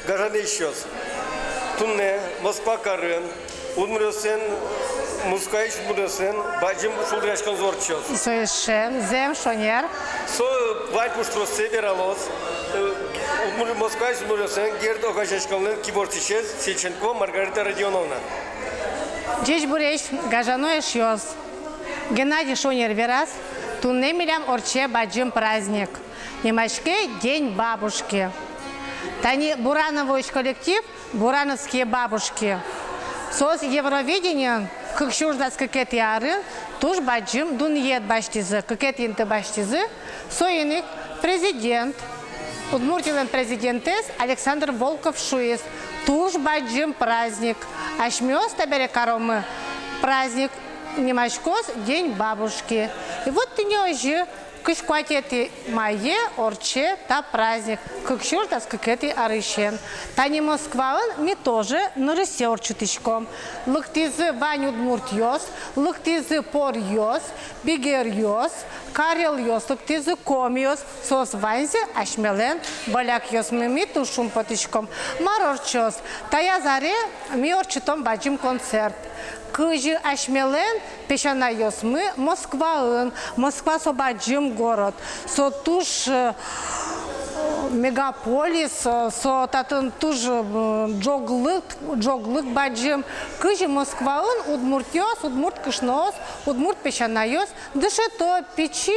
гажаны ищёс. Тунне Москва карын, удмурёсен, мускаич удмурёсен, баджим шулдряшкан зорчёс. Совершенно, зем шонер. Со вай пуштро севералос, Москаич удмурёсен, гердо гажашканлен кибортишес, Сеченко Маргарита Родионовна. Джич буреш гажаной шьёс. Геннадий Шонер верас, тунне милям орче баджим праздник. Немашке день бабушки. Тани Бурановый коллектив, бурановские бабушки. Сос Евровидение, как шурдас какет яры, туж баджим дуньет баштизы, какет инты баштизы, соиник президент, удмуртилен президентес Александр Волков Шуис, туж баджим праздник, ашмёс табере коромы праздник, немашкос день бабушки. И вот ты не же кышкуатети мае орче та праздник, как шуртас какети арышен. Тани Москваын ми тоже нарысе орчутышком. Лыктизы вань удмурт йос, лыктизы пор йос, бигер йос, карел йос, лыктизы ком йос, сос ваньзе ашмелен баляк йос мими тушум потышком. Мар орчос, тая заре ми орчутом баджим концерт. Кыжи ашмелен пешана йосмы Москваын, Москва собаджим город, со туж мегаполис, со татын туж джоглык баджим. Кыжи Москваын удмурт йос, удмурт кышнос, удмурт пешана йос, дышето печи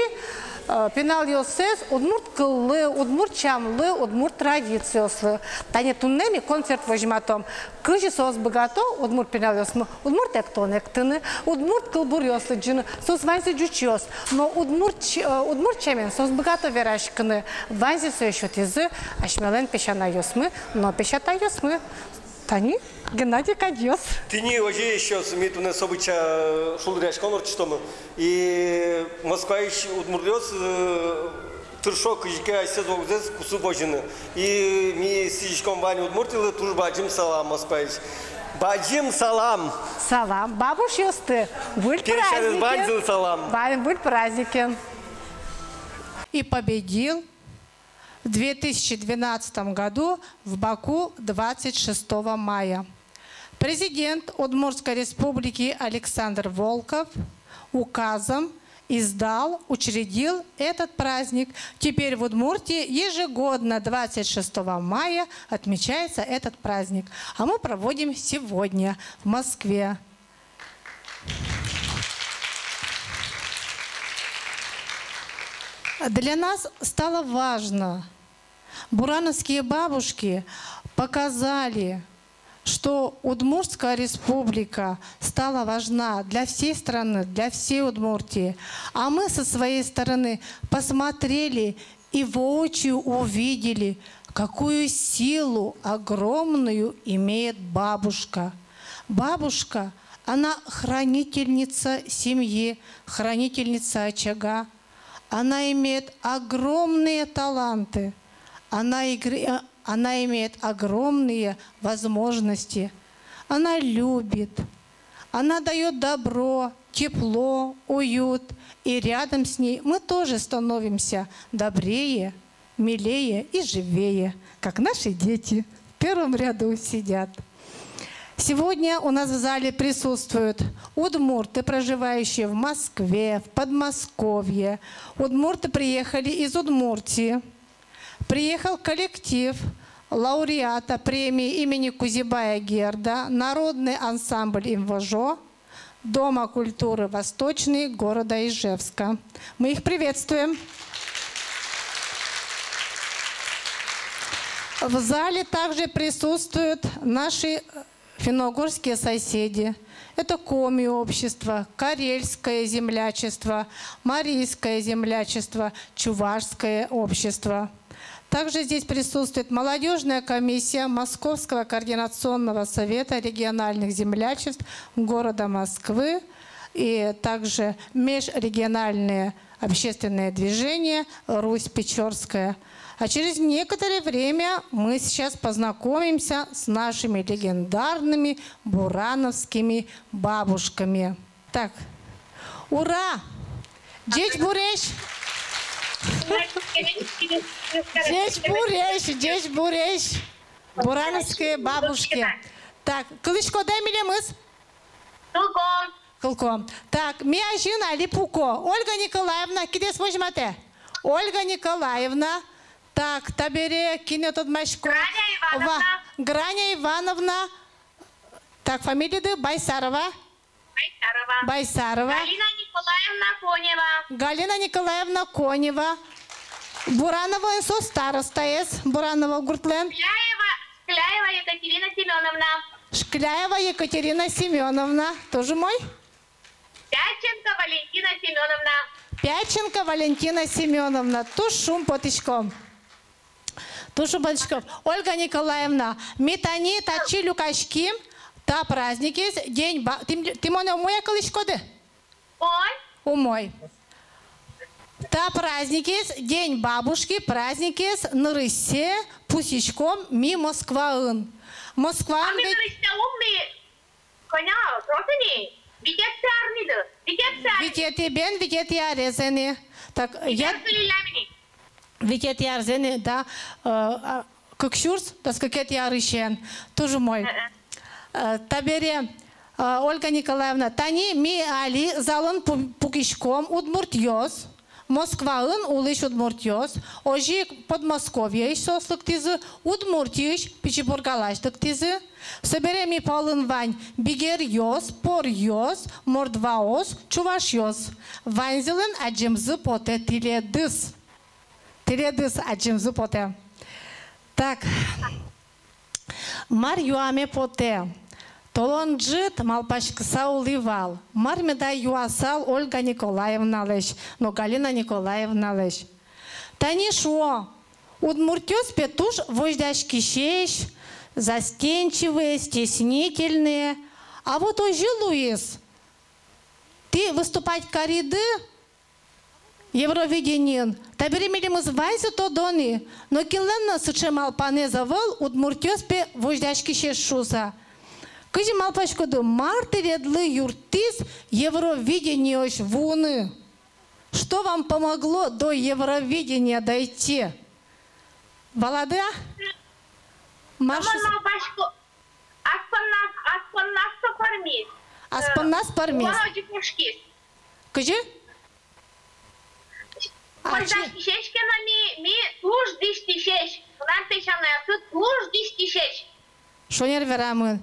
пенал йосес, удмурт кыллы, удмурт чамлы, удмурт традициясы. Тане туннеми концерт возьматом. Кыжи сос богато, удмурт пенал йосмы, удмурт эктоны, удмурт кылбур йослы джины, сос ванзи джучиос. Но удмурт чамен, сос богато верашканы, ванзи соещут язы, ашмелен пешана йосмы, но пешата йосмы. Тани Геннадий Кадьос. Ты не уже еще смеет у нас обыча шулдряшкан орчтом. И Москва еще удмурдёс туршок жике айсезок здесь кусу божины. И ми сижком вани удмуртили туж баджим салам Москва. Баджим салам. Салам. Бабуш ёсты. Будь праздники. Баджим салам. Будь праздники. И победил в 2012 году в Баку 26 мая. Президент Удмуртской республики Александр Волков указом учредил этот праздник. Теперь в Удмуртии ежегодно 26 мая отмечается этот праздник. А мы проводим сегодня в Москве. Для нас стало важно. Бурановские бабушки показали, что Удмуртская республика стала важна для всей страны, для всей Удмуртии. А мы со своей стороны посмотрели и воочию увидели, какую силу огромную имеет бабушка. Бабушка, она хранительница семьи, хранительница очага. Она имеет огромные таланты. Она имеет огромные возможности. Она любит. Она дает добро, тепло, уют. И рядом с ней мы тоже становимся добрее, милее и живее, как наши дети в первом ряду сидят. Сегодня у нас в зале присутствуют удмурты, проживающие в Москве, в Подмосковье. Удмурты приехали из Удмуртии. Приехал коллектив лауреата премии имени Кузибая Герда, народный ансамбль «Имвожо», Дома культуры «Восточный» города Ижевска. Мы их приветствуем. В зале также присутствуют наши финно-угорские соседи. Это коми-общество, карельское землячество, марийское землячество, чувашское общество. Также здесь присутствует молодежная комиссия Московского координационного совета региональных землячеств города Москвы и также межрегиональные общественные движения «Русь-Печорская». А через некоторое время мы сейчас познакомимся с нашими легендарными бурановскими бабушками. Так, ура! Дечь буреш! Дечь буреш! Бурановской бабушки. Так, Клычко дай милемыз? Кылком. Кылком. Так, Миажина Липуко. Ольга Николаевна, кидес можемате? Ольга Николаевна. Так, табере кинетот машко. Граня Ивановна. Граня Ивановна. Так, фамилия Байсарова. Байсарова. Байсарова. Галина Николаевна Конева. Галина Николаевна Конева. Буранова Инсо староста есть. Буранова Гуртлен. Скляева Екатерина Семеновна. Шкляева Екатерина Семеновна. Тоже мой? Пяченко Валентина Семеновна. Пяченко Валентина Семеновна. Тушум потичком. Тушу потичком. Ольга Николаевна. Метани тачи люкашки. Та праздник есть. День ба... Ты моя умоя колышкоды? Ой. Умой. Та праздник есть. День бабушки. Праздник есть. На рысе. Пусичком. Ми Москва-ын. Москва. Ами нырыста умный. Коня, протяни. Витятся армиды. Витятся. Витяти бен, витяти арезени. Так, я... Витяти арезени, да. Как шурс, да скакет я рыщен. Тоже мой. Табере, Ольга Николаевна, тани ми али залын пукишком удмуртьёс. Москва-ын улыш удмуртьёс. Ожи Подмосковье сослык тизы, удмуртьёш Печебургалаштык тизы. Собере ми полын вань бигер ёс, пор ёс, мордва ос, чуваш ёс. Ванзилын аджимзы поте тиледыс. Тиледыс аджимзы поте. Так. Мар юаме поте. Толон джит малпашкса уливал. Мар меда юасал Ольга Николаевна лещ, но Галина Николаевна лещ. Тани шо, удмуртёс петуш вождяшки щещ, застенчивые, стеснительные. А вот ожи, Луис, ты выступать кориды Евровиденин. Табери милимыз вайсы то дони, но килленна сыче малпане завал удмуртёс пе вождяшки щещ шуза. Кыжи малпашкоду мартередлы юртис Евровидение ош вуны. Что вам помогло до Евровидения дойти? Балады? Аспаннас пармис. Кыжи? Вождяшки щечкина ми туж дишти щеч. Нам печаная туж дишти щеч. Шонер верамын.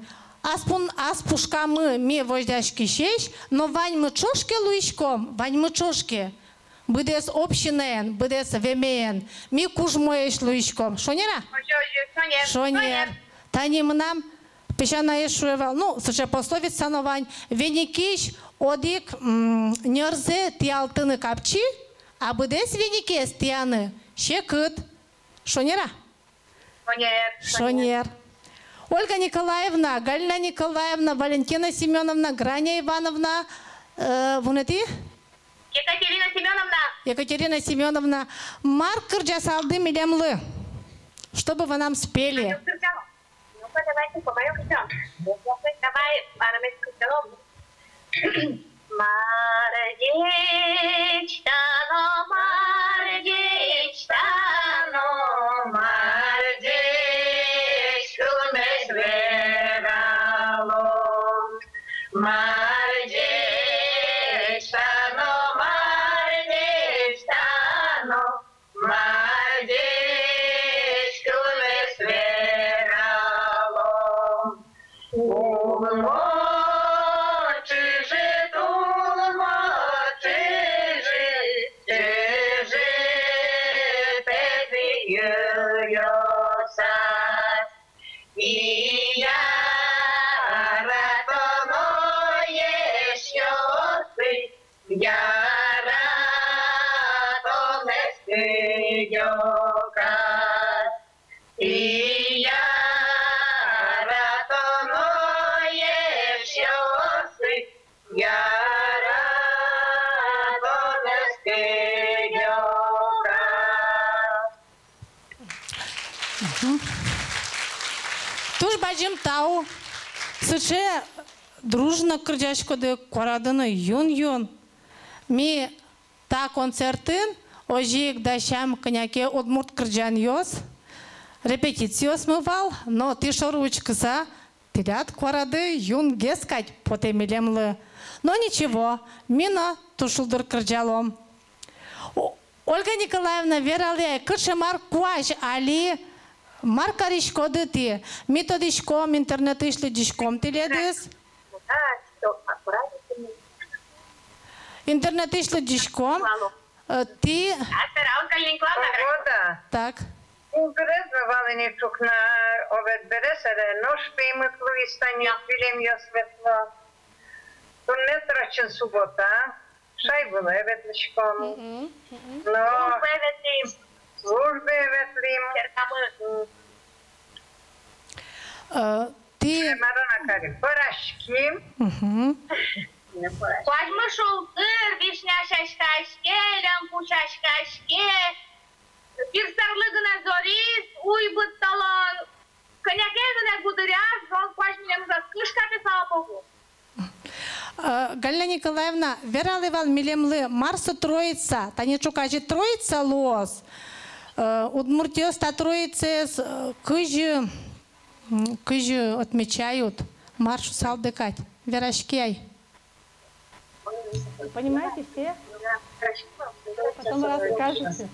Аспушкамы ми вождяшки щеч, но вань мы чошке луичком, вань мы чошке. Быдес общинен, быдес вемеен. Ми кужмоеш луичком. Шонера? Шонер. Тани нам печаная шуевал. Ну, слушай, пословица на вань. Веникиш одик нерзе тиалтыны капчи, а быдес веникес тианы щекыт. Шонера? Шонер. Ольга Николаевна, Галина Николаевна, Валентина Семеновна, Граня Ивановна, вунети? Екатерина Семеновна. Екатерина Семеновна, маркер жасалды милемлы, чтобы вы нам спели. Ну-ка, давайте помоем хотя. Давай, армейский столом. Мардечтано, мардечтано, мардеч, кумеш верало. Мардечтано, мардечтано, мардеч, кумеш верало. Туж баджим тау, сыче дружно кырдяшко де корадыны юн. Ми та концертын ожик дашам княке одмурт кырджан йос. репетицию смывал, но ты шоручкаса, тирят кварады юн гескать потемелемлы. Но ничего, мина тушулдыр кырджалом. Ольга Николаевна, верале, кыршемар куаш, али маркаришко дыты, методишком, интернетишлидишком теледес. Интернетишлидишком. Ты... Погода. Так. Угреза Валеничук на овет бересере, но шпеймытлу и станет вилем я светло. Тут не трачен суббота, шай было эветличком. Но службы эветлим. Ты... Марана Кари, порошки. Возьму шулдыр, вишня шашкашке, лямпу шашкашке, пирсарлыгына зорис, уйбыт талон, конякезына гудыряс, жол квашмилем заскышкаты, слава Богу. Галина Николаевна, вералывал милемлы Марса Троица, танечукажи Троица лос, Удмуртиоста Троица кыжи отмечают марш салдыкать, верашкей. Понимаете все? Потом расскажете.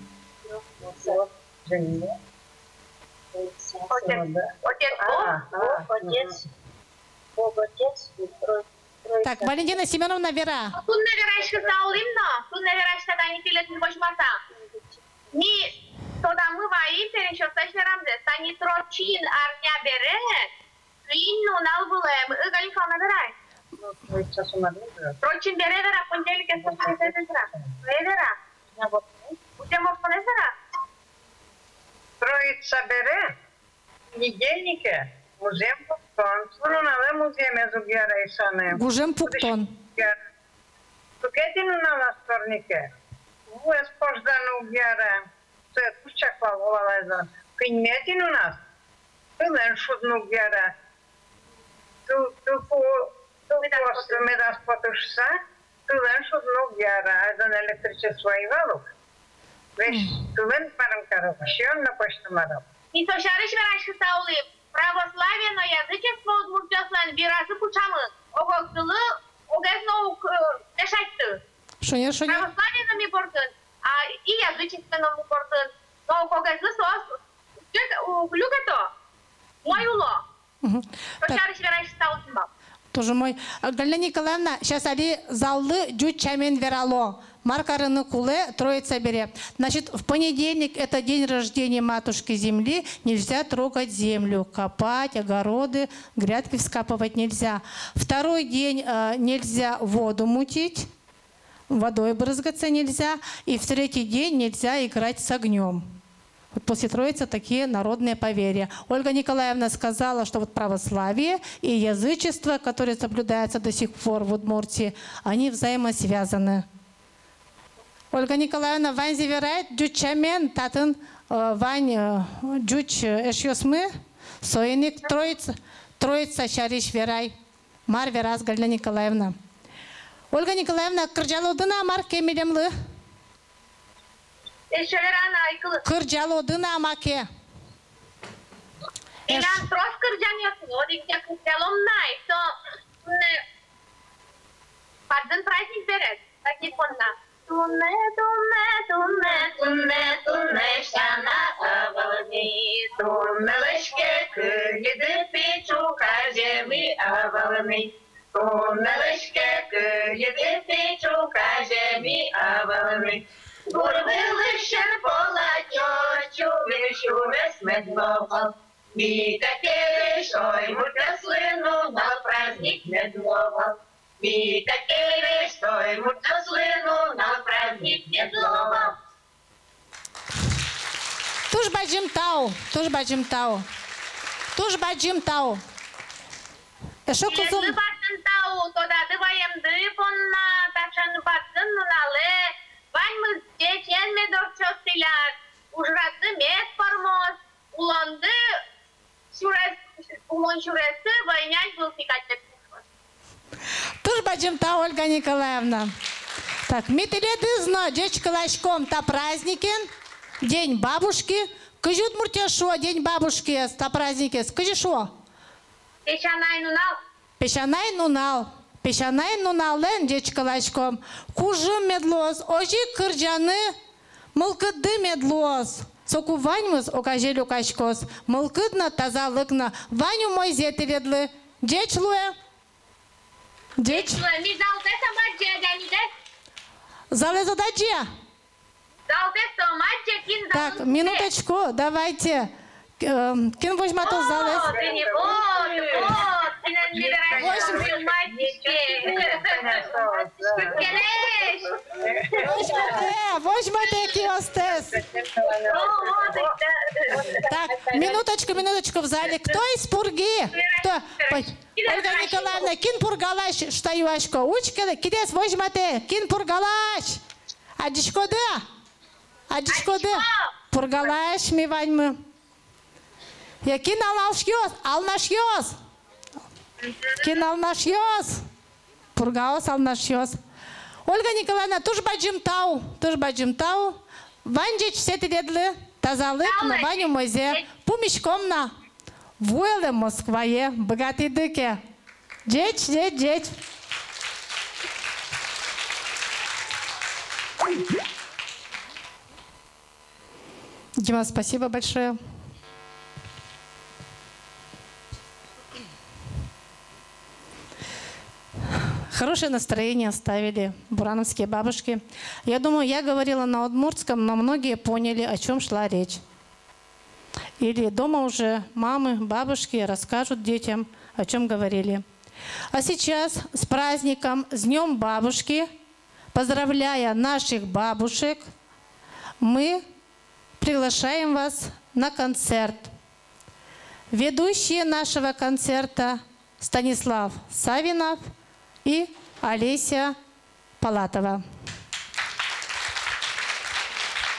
Так, Валентина Семеновна, Вера. Тут наверашка саулимно, тут наверашка да не пилет не башмата. Ни тода мы воим перешёсташ нерамзе, тани трочин арня бере, ринну налбулем, галифа набирай. Трочин бере вера, понедельник я слушаю вера. Вера. Будем вера. Троица бере, недельнике, музей Пуктон, слунаlle музей мезугяра и сане. Гужем Пуктон. Tuketinu na nastornike. Ues poždanu gjara. To je kučakva volaleza. Kinjetinu nas. Pilen šudnu gjara. Tu me das potušsa. Pilen šudnu gjara. Azan električe svoj valuk. Veš, tu len param karov. Šion na poštamarom. И то шариш верашка саулим. Православие, но язычество удмуртёслан вирасы кучамы. Огоктылы, огезно дешайтты. Шоня. Православие нам и бордын, а и язычество нам и бордын. Но огезно сос, люкато, мой уло. То шариш верашка саулим. Тоже мой. Галина Николаевна, сейчас али заллы джуть чамен верало. Маркарыны куле Троица бере. Значит, в понедельник, это день рождения Матушки Земли, нельзя трогать землю, копать, огороды, грядки вскапывать нельзя. Второй день нельзя воду мутить, водой брызгаться нельзя. И в третий день нельзя играть с огнем. Вот после Троицы такие народные поверья. Ольга Николаевна сказала, что вот православие и язычество, которые соблюдаются до сих пор в Удмуртии, они взаимосвязаны. Ольга Николаевна, вань зеверает, джучамен, татын, вань джуч эшьосмы, соиник, троица шариш верай, мар верас, Галина Николаевна. Ольга Николаевна, кырджалодына мар кемелемлы? Кырджалодына маке. Илан трос кырджаньёс, один тебя кырджалом най, то паддын праздник берет, так не понна. Tunne, şana avalni. Tunnelışke kıydı piçu kajemi avalni. Tunnelışke kıydı piçu kajemi avalni. Gurbilışın pola çoçu vişu vesmet loval. Mi takeli şoy murtaslinu na праздник медловал. Mi takeli şoy murtaslinu на праздник медловал. Туж баджим тау. Эшо кузум. Если баттын тау, тода дываем дыпонна, тачан баттын нунале, ваньмыз дечен медорчо стилят, ужратты мед формоз, уланды улон шуресты, войнять был пикать. Туж баджим тау, Ольга Николаевна. Так, мителедызно, дечка лачком та праздникен, день бабушки, Кыжи Удмуртия шо, день бабушки, ста праздники, кыжи шо? Печанай нунал. Пешанай нунал. Пешанай нунален, дечкалачком. Кужым медлоз, ожи кырджаны, мылкыды медлоз. Соку ваньмыз окажелю качкоз. Мылкыдна тазалыкна, ваню мой зетеледлы. Деч луэ? Деч? Ми залде самаджи, Даниде. Залезо даджи. Залде самаджи, кин залде. Так, минуточку, давайте. Кин возьмато залез. Ты не вот, ты не вероятно, Возьмате киостес. Так, минуточку в зале. Кто из Пурги? Кто? Ольга Николаевна, кин пургалаш штаюашко. Учкele, кидес возьмате, кин пургалаш. Адишкоды? Адишкоды? Пургалаш ми ваньмы. Я кин алнашьёс. Кин алнашьёс. Пургаос алнашьёс. Ольга Николаевна, туж баджим тау. Ванджич сетеледлы, тазалык на ваню мозе. Пумишкомна. Вуэлэ Москвае, богатый дыке. Деть. Дима, спасибо большое. Хорошее настроение оставили бурановские бабушки. Я думаю, я говорила на удмуртском, но многие поняли, о чем шла речь. Или дома уже мамы, бабушки расскажут детям, о чем говорили. А сейчас с праздником, с Днем бабушки, поздравляя наших бабушек, мы приглашаем вас на концерт. Ведущие нашего концерта Станислав Савинов и Олеся Палатова.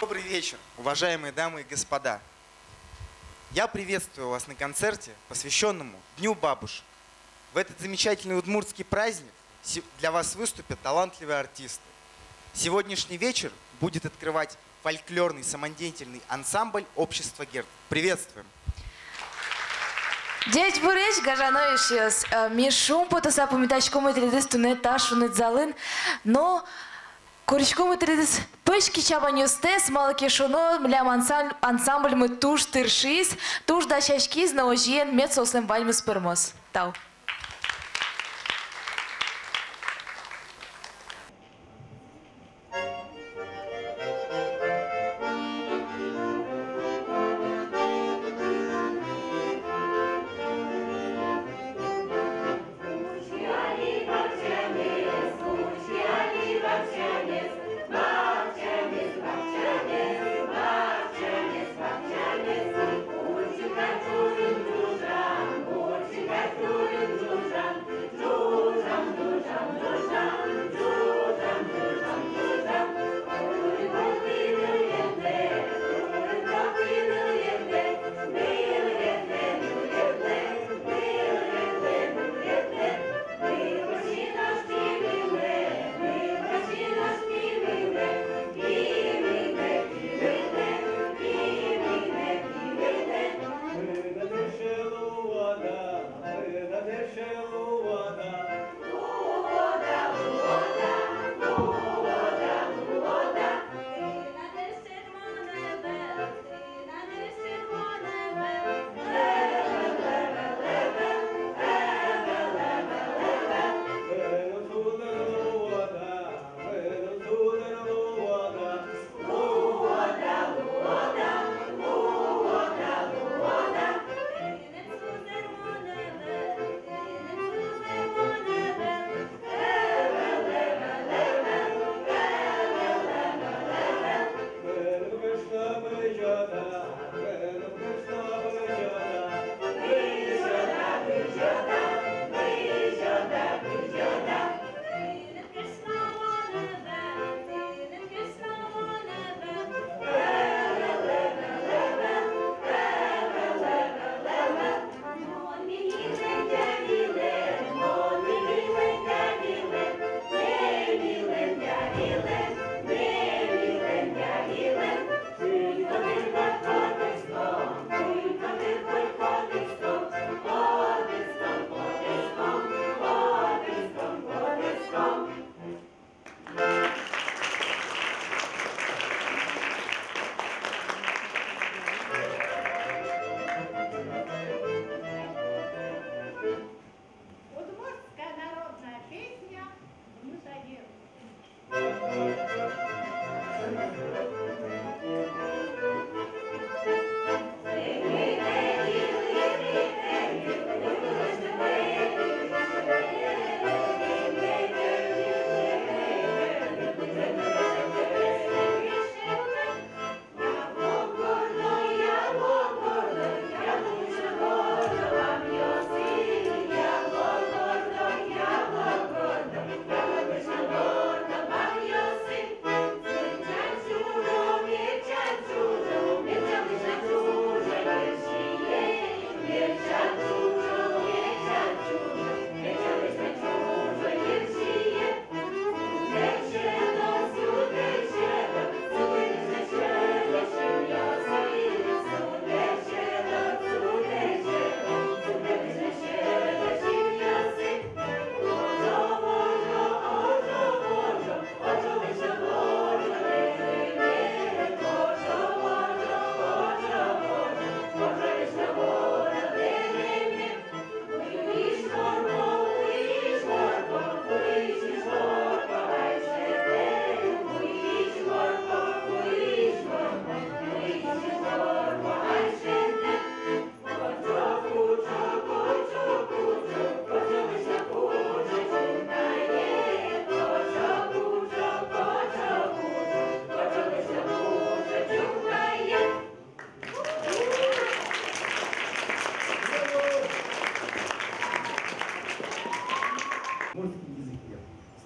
Добрый вечер, уважаемые дамы и господа. Я приветствую вас на концерте, посвященному Дню бабушек. В этот замечательный удмуртский праздник для вас выступят талантливые артисты. Сегодняшний вечер будет открывать фольклорный самодеятельный ансамбль общества Герд. Приветствуем! Деч буреш гажано ишиос. Мишум потоса помитачком итридис тунета шунит залын, но коричком итридис пышки чабанюстес малки шуно млям ансамбль мы туш тыршис, туш да чашкиз на ожиен мецослем вальмус пермос. Тау. Thank you.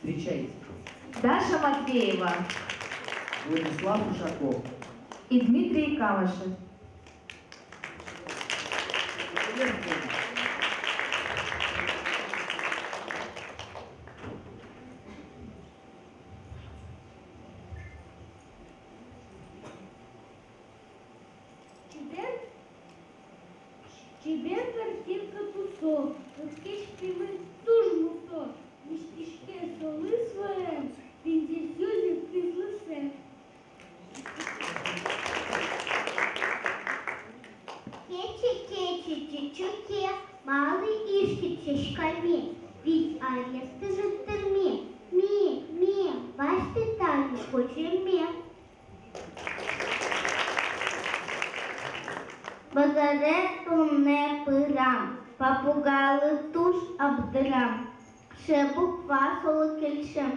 Встречайте. Даша Матвеева Владислав Ушаков. и Дмитрий Камышев. Тебе картинка тусов, розкішки ми дуже мусор, містішки соли своє, піндісюзі пізлисе. Кечи, малые ишки чешками, ведь аресты же в тюрьме. Ваш ты там хочешь мне. Базарету не пирам, попугали туш обдрам, шебу квасоло кельшем,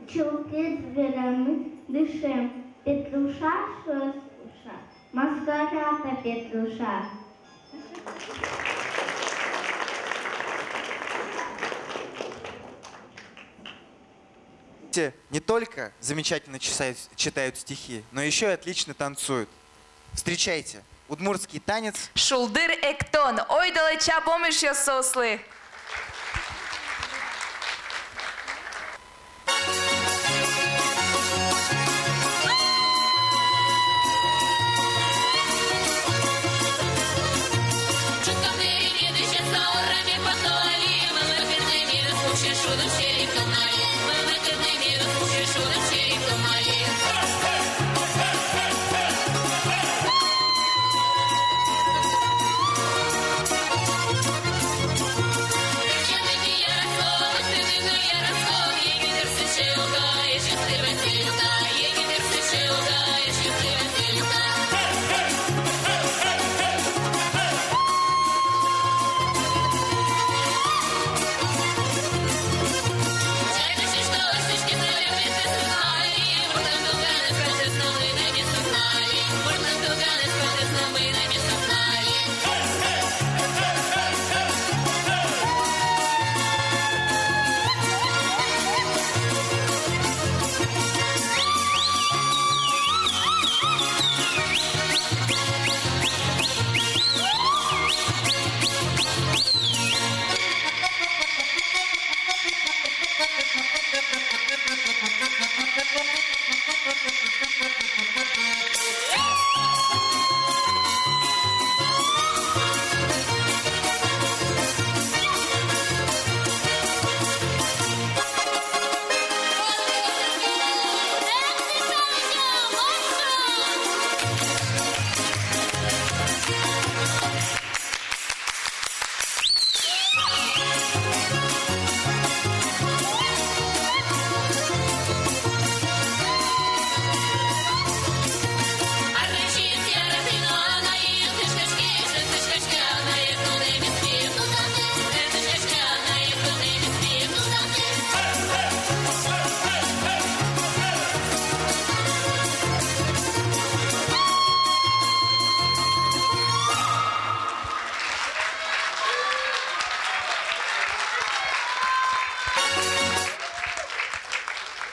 чулки звірами дишем, Петруша щось уша, маскарата Петруша. Не только замечательно читают стихи, но еще и отлично танцуют. Встречайте, удмуртский танец. Шулдыр Эктон. Ой, далеча помощь я сосли.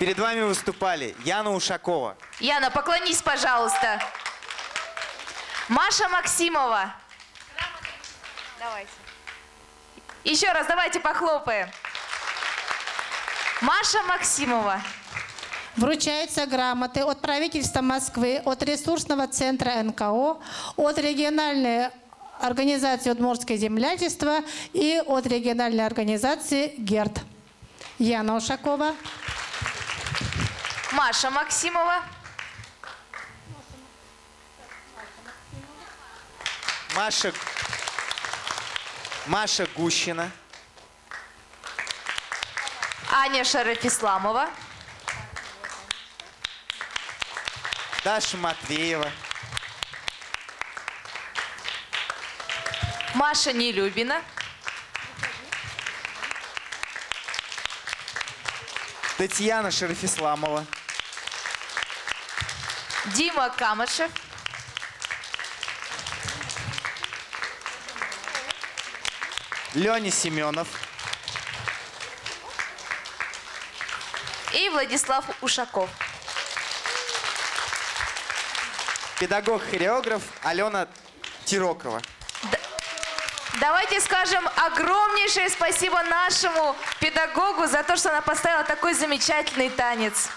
Перед вами выступали Яна Ушакова. Яна, поклонись, пожалуйста. Маша Максимова. Давайте. Еще раз, давайте похлопаем. Маша Максимова. Вручаются грамоты от правительства Москвы, от ресурсного центра НКО, от региональной организации «Удмуртское землячество» и от региональной организации «ГЕРД». Яна Ушакова. Маша Максимова. Маша Гущина. Аня Шарафисламова. Даша Матвеева. Маша Нелюбина. Татьяна Шарафисламова. Дима Камышев. Леня Семенов. и Владислав Ушаков. Педагог-хореограф Алена Тирокова. Давайте скажем огромнейшее спасибо нашему педагогу за то, что она поставила такой замечательный танец.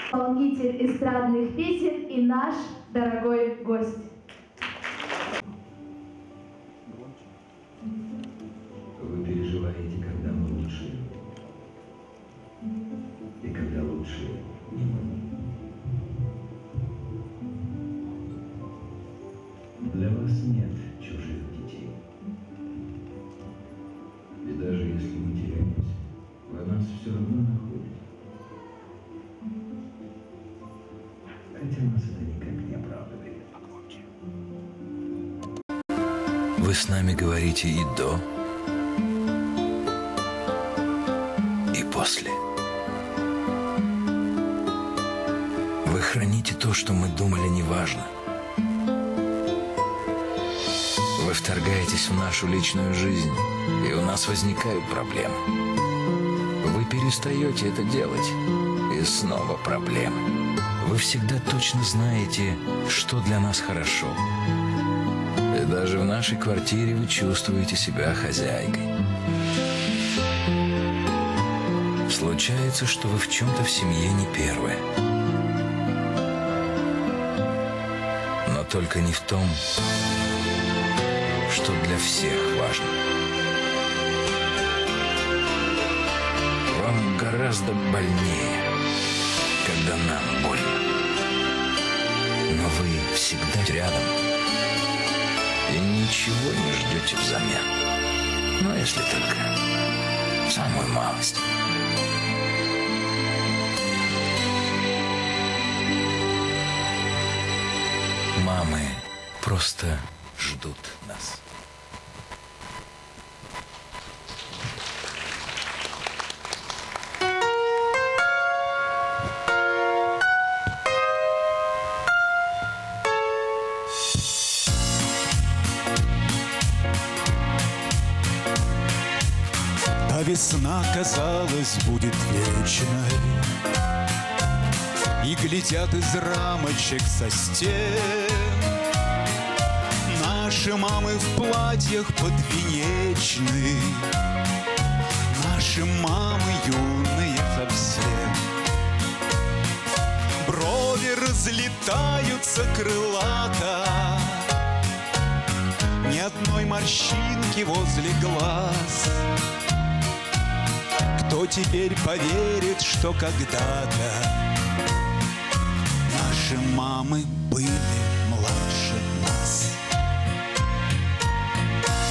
Исполнитель эстрадных песен и наш дорогой гость. Вы переживаете, когда мы лучше, и когда лучше не мы. Для вас нет чужих детей. И даже если мы теряемся, вы нас все равно находите. Хотя нас это никак не оправдывает. Вы с нами говорите и до, и после. Вы храните то, что мы думали неважно. Вы вторгаетесь в нашу личную жизнь, и у нас возникают проблемы. Вы перестаете это делать, и снова проблемы. Вы всегда точно знаете, что для нас хорошо. И даже в нашей квартире вы чувствуете себя хозяйкой. Случается, что вы в чем-то в семье не первые. Но только не в том, что для всех важно. Вам гораздо больнее, когда нам больно. Но вы всегда рядом и ничего не ждете взамен. Но если только самую малость. Мамы просто ждут нас. А весна, казалось, будет вечной, и глядят из рамочек со стен наши мамы в платьях подвенечны, наши мамы юные совсем. Брови разлетаются крылато, ни одной морщинки возле глаз. Кто теперь поверит, что когда-то наши мамы были младше нас?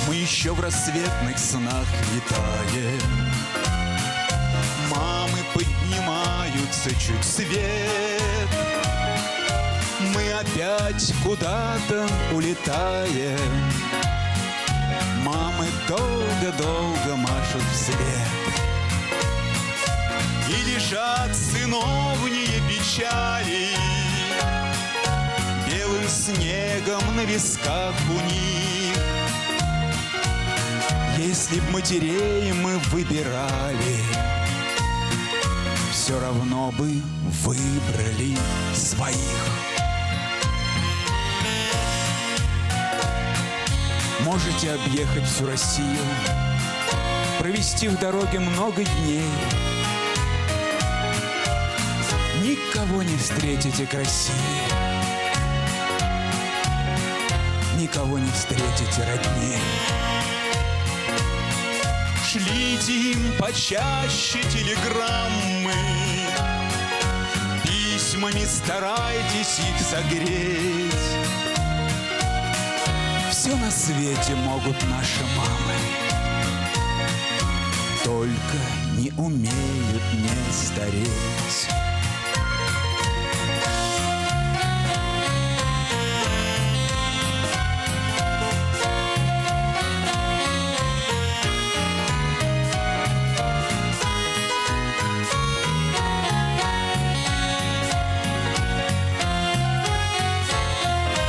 Мы еще в рассветных снах витаем, мамы поднимаются чуть свет. Мы опять куда-то улетаем. Мамы долго-долго машут вслед. И лежат сыновние печали белым снегом на висках у них. Если б матерей мы выбирали, все равно бы выбрали своих. Можете объехать всю Россию, провести в дороге много дней. Никого не встретите красивее, никого не встретите роднее. Шлите им почаще телеграммы, письмами старайтесь их согреть. Все на свете могут наши мамы, только не умеют не стареть.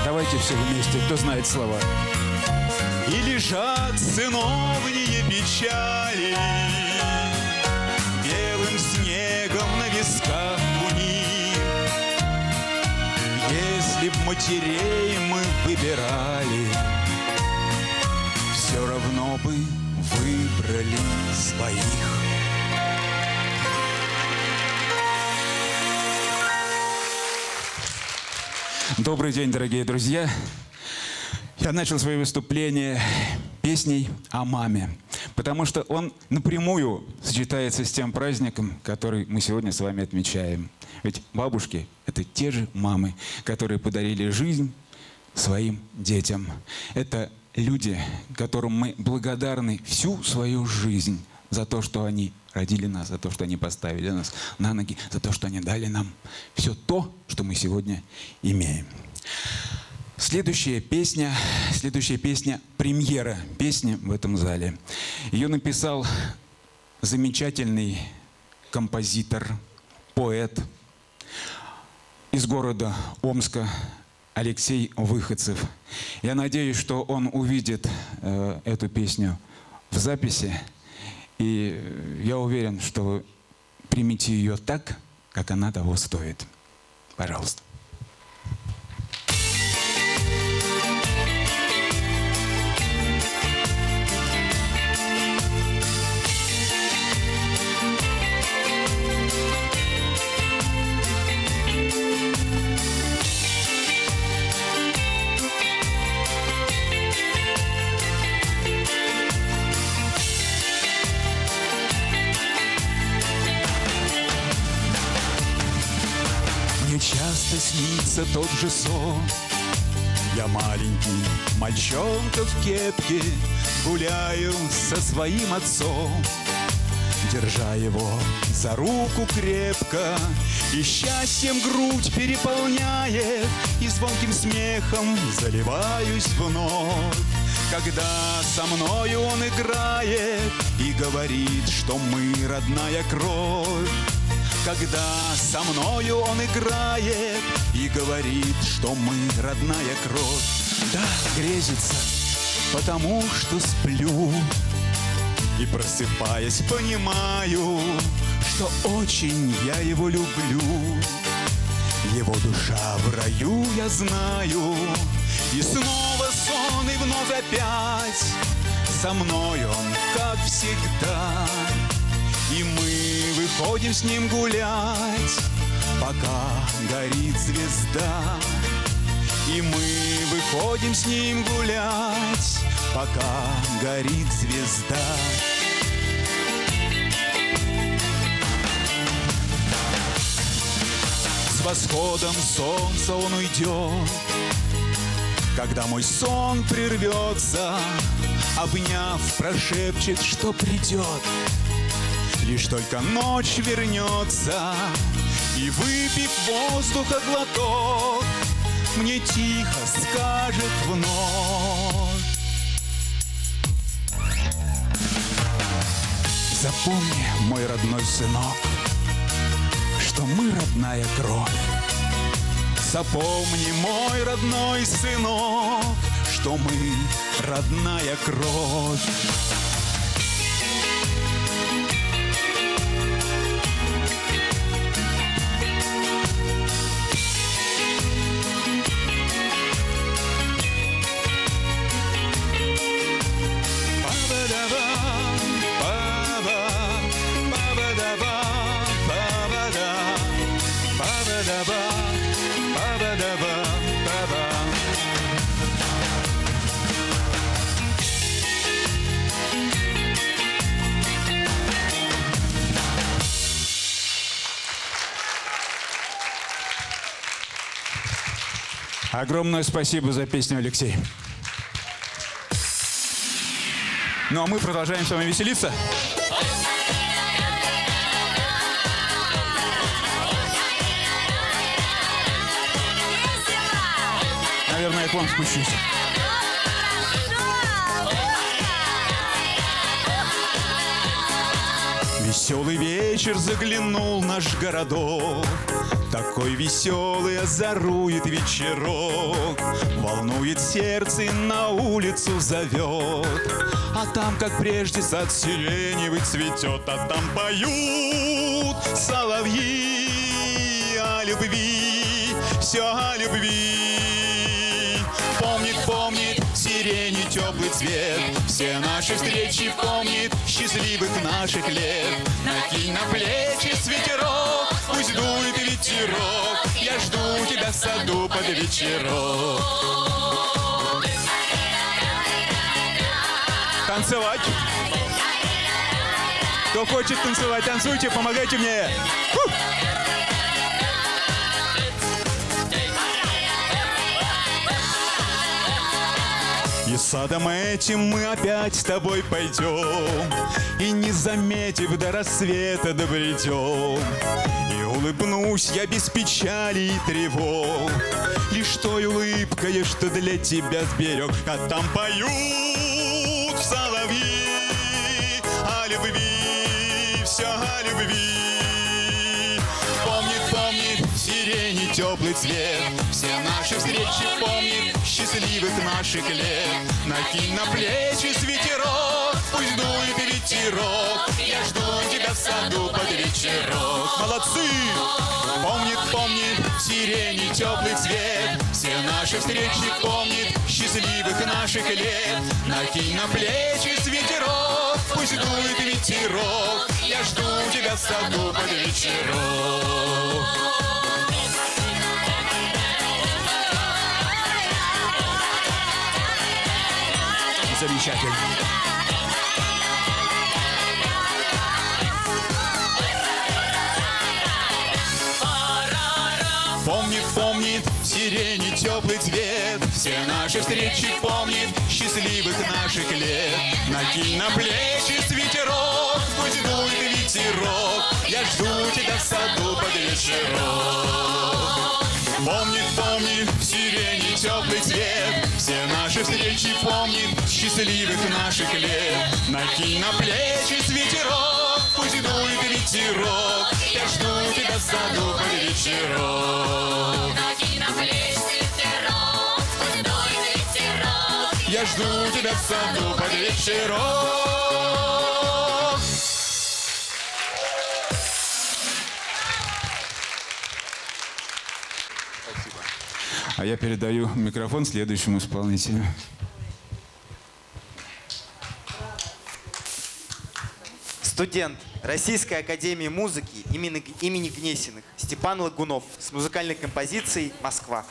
Давайте все вместе, кто знает слова. И лежат сыновние печали белым снегом на висках у них. Если б матерей мы выбирали, все равно бы выбрали своих. Добрый день, дорогие друзья. Я начал свое выступление песней о маме, потому что он напрямую сочетается с тем праздником, который мы сегодня с вами отмечаем. Ведь бабушки – это те же мамы, которые подарили жизнь своим детям. Это люди, которым мы благодарны всю свою жизнь за то, что они родили нас, за то, что они поставили нас на ноги, за то, что они дали нам все то, что мы сегодня имеем. Следующая песня, премьера песни в этом зале. Ее написал замечательный композитор, поэт из города Омска Алексей Выходцев. Я надеюсь, что он увидит эту песню в записи. И я уверен, что вы примите ее так, как она того стоит. Пожалуйста. Часто снится тот же сон. Я маленький мальчонка в кепке, гуляю со своим отцом, держа его за руку крепко, и счастьем грудь переполняет, и звонким смехом заливаюсь вновь, когда со мною он играет и говорит, что мы родная кровь. Когда со мною он играет и говорит, что мы родная кровь. Да, грезится, потому что сплю, и просыпаясь понимаю, что очень я его люблю. Его душа в раю, я знаю, и снова сон, и вновь опять со мной он, как всегда. И мы выходим с ним гулять, пока горит звезда. И мы выходим с ним гулять, пока горит звезда. С восходом солнца он уйдет, когда мой сон прервется, обняв, прошепчет, что придет. Лишь только ночь вернется, и выпив воздуха глоток, мне тихо скажет вновь. Запомни, мой родной сынок, что мы родная кровь. Запомни, мой родной сынок, что мы родная кровь. Огромное спасибо за песню, Алексей. Ну а мы продолжаем с вами веселиться. Наверное, я к вам спущусь. Веселый вечер заглянул в наш городок. Такой веселый озарует вечерок. Волнует сердце и на улицу зовет. А там, как прежде, сад сиреневый цветет. А там поют соловьи о любви, все о любви. Помнит, помнит сирени теплый цвет. Все наши встречи помнит счастливых наших лет. Накинь на плечи свитерок, пусть дует ветерок. Я жду тебя в саду под вечерок. Танцевать. Кто хочет танцевать, танцуйте, помогайте мне. И садом этим мы опять с тобой пойдем, и не заметив до рассвета добредем. И улыбнусь я без печали и тревог, лишь той улыбкой, что для тебя сберег. А там поют соловьи о любви, все о любви. Помнит, помнит сирени теплый цвет. Все наши встречи помнит счастливых наших лет. Накинь на плечи свитерок, пусть дует ветерок. Я жду тебя в саду под вечерок. Молодцы! Помнит, помнит сирени теплый цвет. Все наши встречи помнит счастливых наших лет. Накинь на плечи свитерок, пусть дует ветерок. Я жду тебя в саду под вечерок. Замечательно. Помнит, помнит сирени теплый цвет. Все наши встречи помнит счастливых наших лет. Накинь на плечи свитерок, пусть дует ветерок. Я жду тебя в саду под вечерок. Помнит, помнит сирени теплый цвет. Все наши встречи помнит счастливых наших лет. Накинь на плечи свитерок, пусть дует ветерок. Я жду тебя в саду под вечерок. Накинь на плечи свитерок, пусть дует ветерок. Я жду тебя в саду под вечерок. А я передаю микрофон следующему исполнителю. Студент Российской академии музыки имени Гнесиных Степан Лагунов с музыкальной композицией «Москва».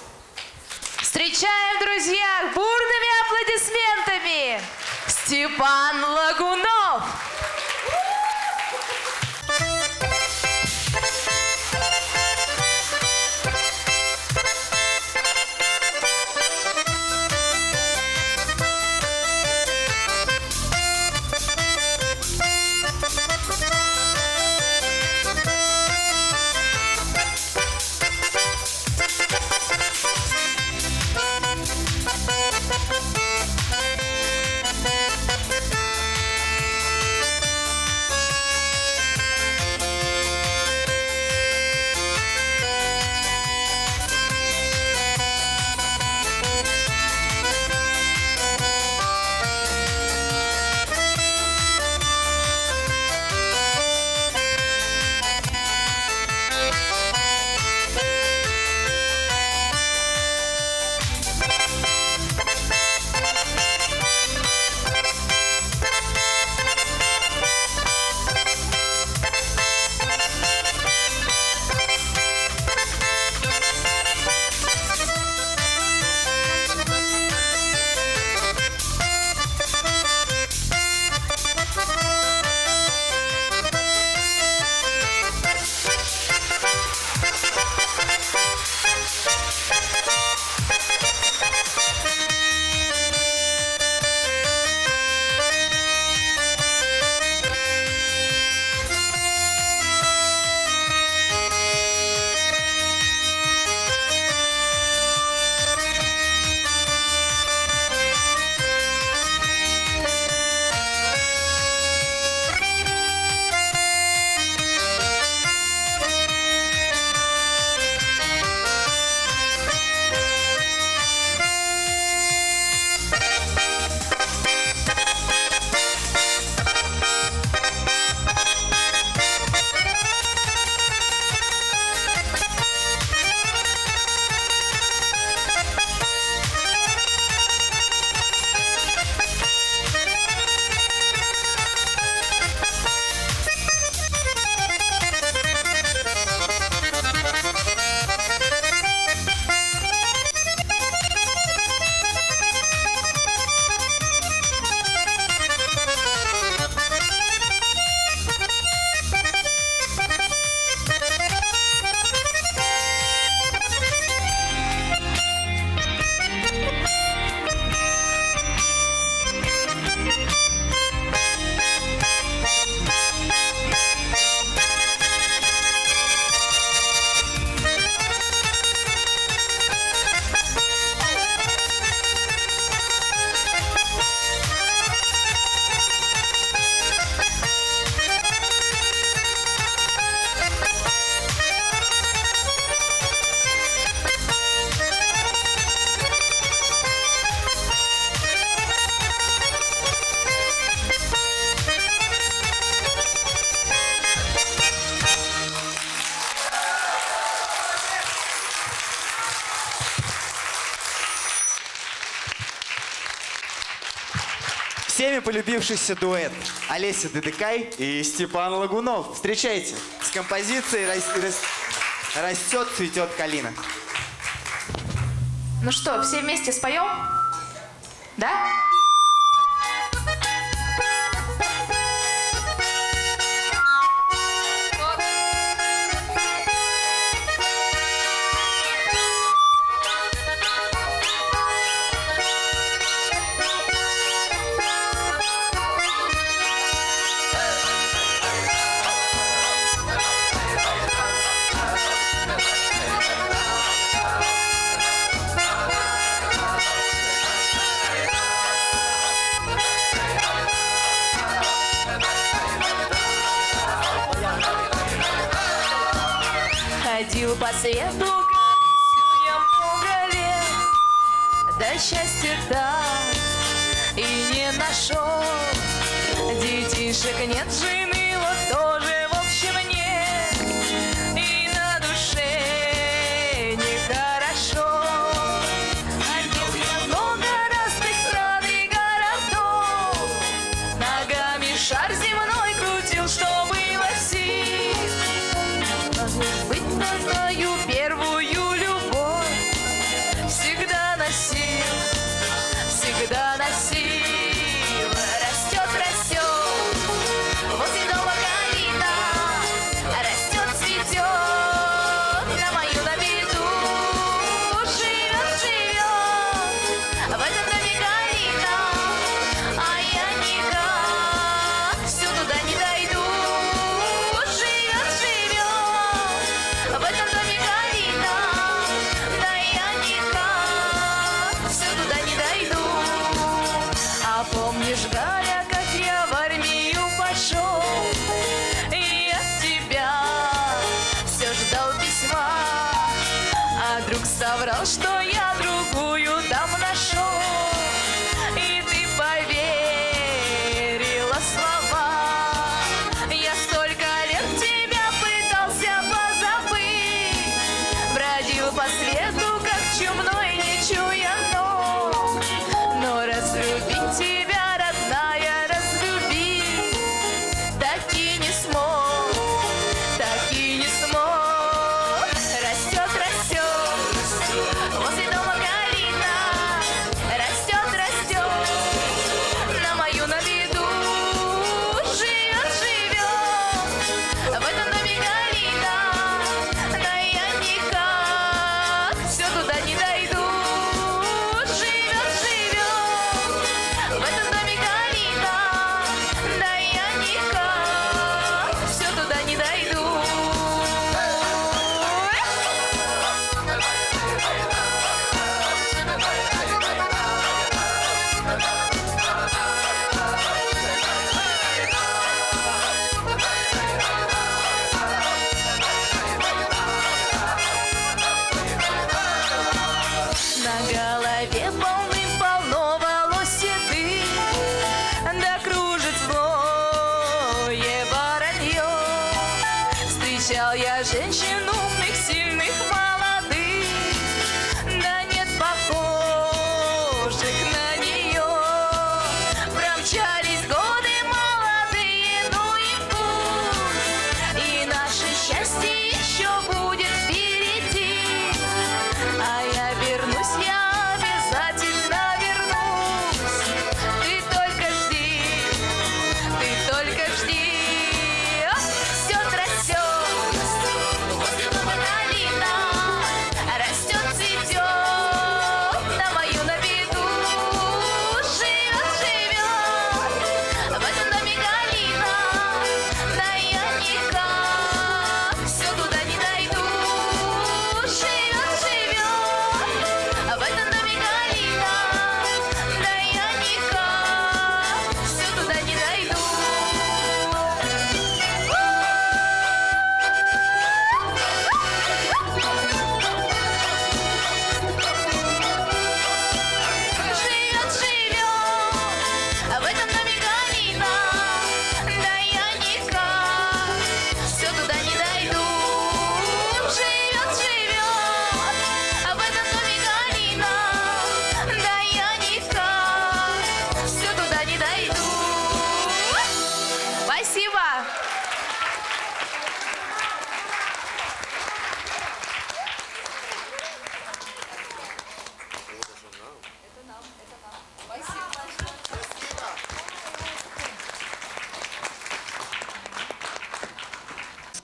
Встречаем, друзья, бурными аплодисментами Степан Лагунов. Всеми полюбившийся дуэт Олеся Дедыкай и Степан Лагунов. Встречайте с композицией «Растет, цветет калина». Ну что, все вместе споем? Да? Ходил по свету, я много лет, да счастья так и не нашел. Детишек нет, жены вот тоже, в общем, нет, и на душе нехорошо. Ходил я много разных стран и городов, ногами шар земной крутил, что было сил. Может быть, знаю первую любовь, всегда носил, всегда носил. Растет, растет, возле дома калина, растет, цветет, на мою на виду. Живет, живет, в этом доме калина, а я никак все туда не дойду. Живет, живет, в этом доме калина, да я никак все туда не дойду. А помнишь, Галя, как я в армию пошел, и от тебя все ждал письма, а друг соврал, что я другую там нашел, и ты поверила слова. Я столько лет тебя пытался позабыть, бродил по свету, как чумной, не чуя ног. Но разлюбить тебя, родная, разлюбить так и не смог, так и не смог. Растет, растет, возле дома калина,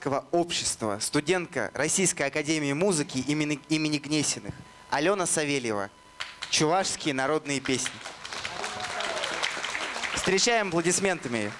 гражданского общества, студентка Российской академии музыки имени Гнесиных Алена Савельева. Чувашские народные песни. Встречаем аплодисментами.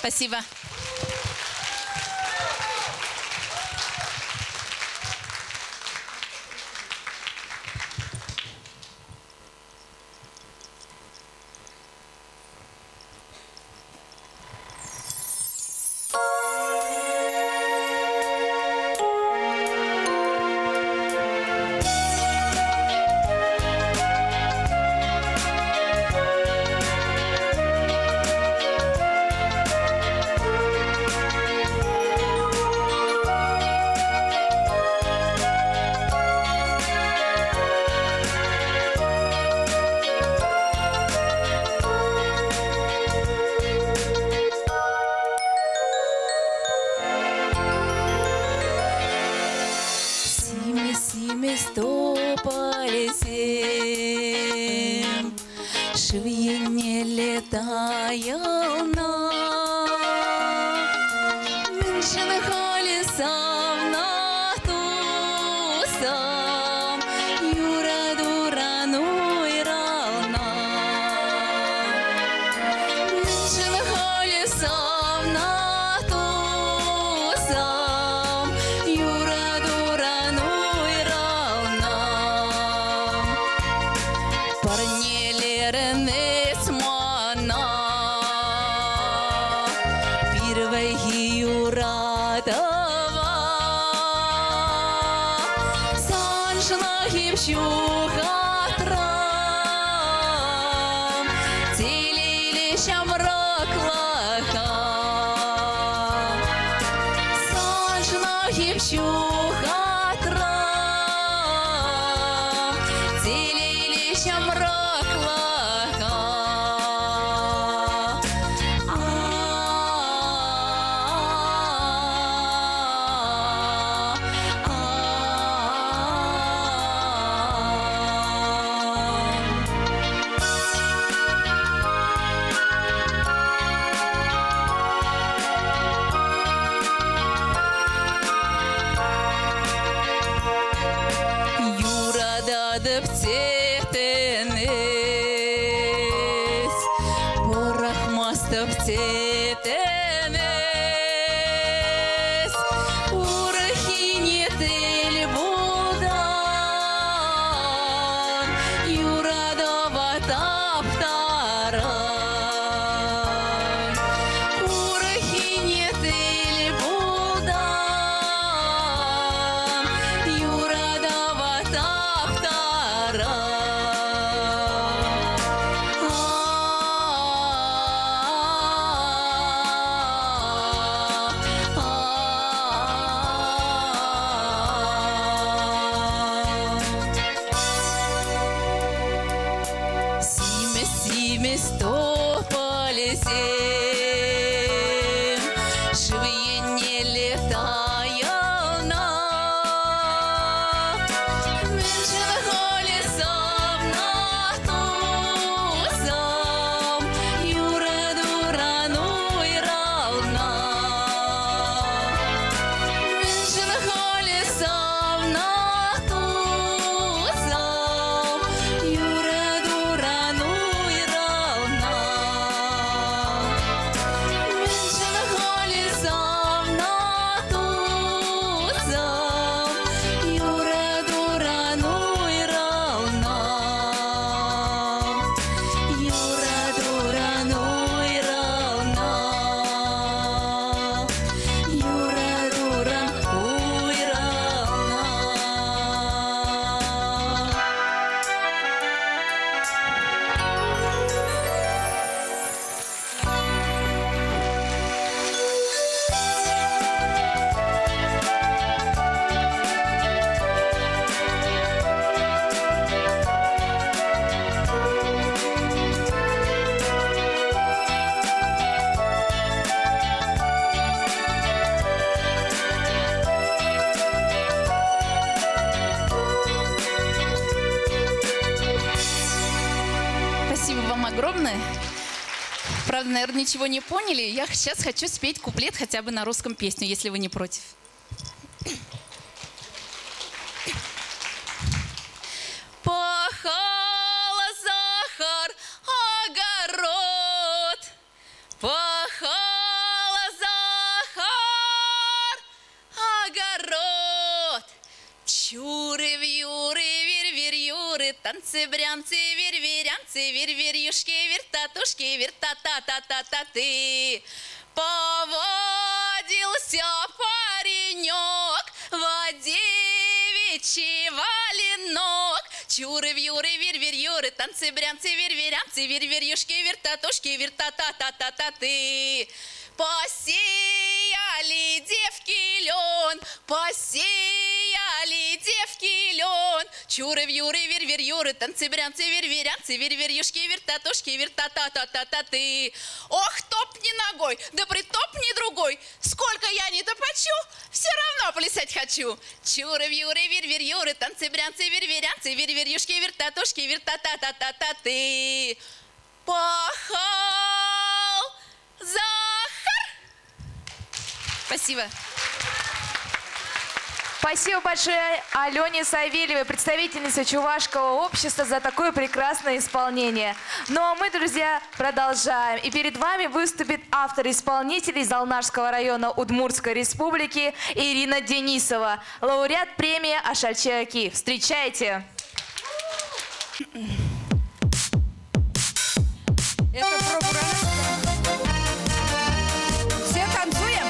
Спасибо. полетим, шве не летая на меньшин холесам на тусам, юра дурану и рана. Меньшин холесам на тусам, юра дурану и рана. Парнелерен эсмана, первой юрадова, саншна хипщухатрам, телилищам раклаха, саншна хипщухатрам, телилищам раклаха. Юра дады птетенес, порахмасты птетенес, урахинетел будан, Юра дава таптаран, урахинетел будан, Юра дава таптаран. Симе сто полетим, шве не летая на меньшин холесам на тусам, юра дурану и рана. Меньшин холесам на тусам, юра дурану и рана. Меньшин холесам на тусам, юра дурану и рана. Юра дурану и рана. Юра дурану и рана. Спасибо вам огромное. Правда, наверное, ничего не поняли. Я сейчас хочу спеть куплет хотя бы на русском песню, если вы не против. Пахала Захар огород, пахала Захар огород. Чуры, вьюры, вир-вир-юры, танцы-брянцы, вир-вирянцы, вир-вирюшки, вир-татушки, вир-та-та-та-та-та-ты. Поводился паренек в девичий валенок. Чуры, вьюры, вир-вир-юры, танцы-брянцы, вир-вирянцы, вир-вирюшки, вир-татушки, вир-та-та-та-та-та-ты. Посеяли девки лен, посеяли девки лен. Чуры, вьюры, вир-вир-юры, танцы-брянцы, вир-вирянцы, вир-вирюшки, вир-татушки, вир-та-та-та-та-та-ты. Ох, топни ногой, да притопни другой. Сколько я не топочу, все равно плясать хочу. Чуры-вьюры, вир-вир-юры, танцы-брянцы, вир-вирянцы, вир-вир-юшки, вир-татушки, вир-та-та-та-та-та-ты. Пахал Захар. Спасибо. Спасибо большое Алене Савельевой, представительнице Чувашского общества, за такое прекрасное исполнение. Ну а мы, друзья, продолжаем. И перед вами выступит автор-исполнитель из Алнашского района Удмуртской республики Ирина Денисова, лауреат премии Ашальчаки. Встречайте! Это все танцуем?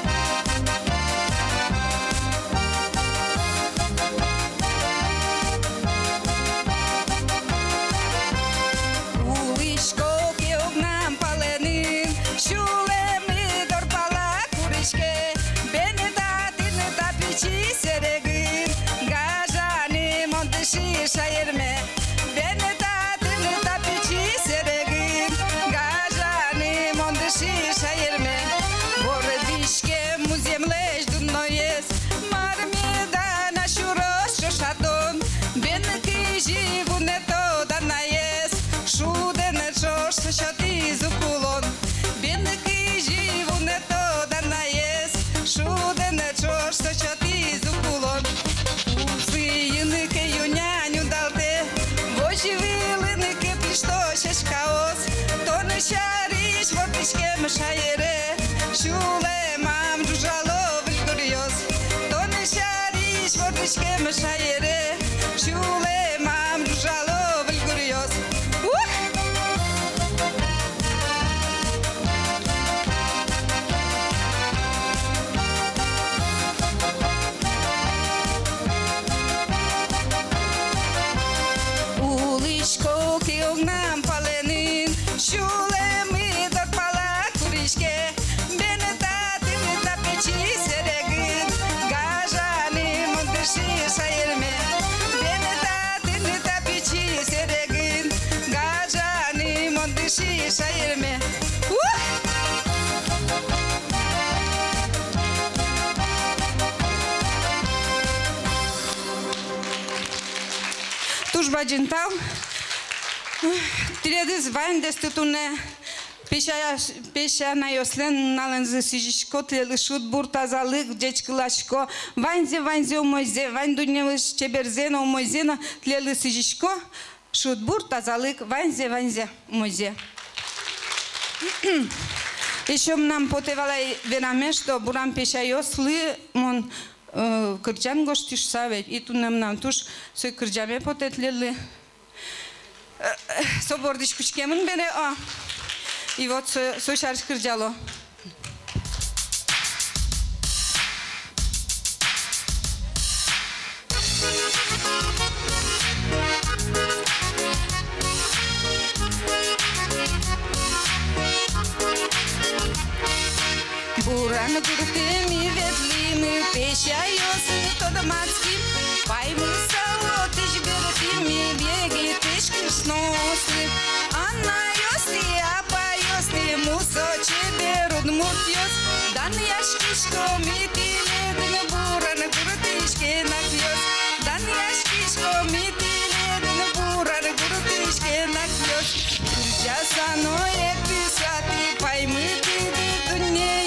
Şairme, beni tatlı tapici seregin, gajani mondeşi şairme, bordişke muzemleş dunnoyes, marmida na şuros şoşadon, beni kiji vuneto danayes, şudene çoş şoti zukulon, beni kiji vuneto danayes, şudene çoş şoti zukulon. Şariş vortişke meşayere şule mam jujalo vilgurios Tone şariş vortişke meşayere şule mam jujalo vilgurios Уличко киогнам паленин şule şairme. Tuż bajintał. Tiredes vain destutune. Peşa na yoslen nalınzı sijişko tleli şutbur tazalık geçkılaşko. Vainze omoyze, vain dunyeviş çeberzena omoyzena tleli sijişko. Şutbur tazalık vainze omoyze. Еще нам потевала вераме, что бурам пеша йосли, мон кырджан гоштиш савет, и тут нам туш сой кырджаме потетлели. Собордиш кучкемын бере, и вот сой шарш кырджало. Буран гуртеми ветлими, пеща йосы тодомацки, паймы сало тыш бертими, беги тыш крышносы, Анна йосли, апа йосли, мусо чеберут мут йос, дан яшкишко митиледин, буран гуртишке накьос, дан яшкишко митиледин, буран гуртишке накьос, курча сано еписати, паймы тиди дунея.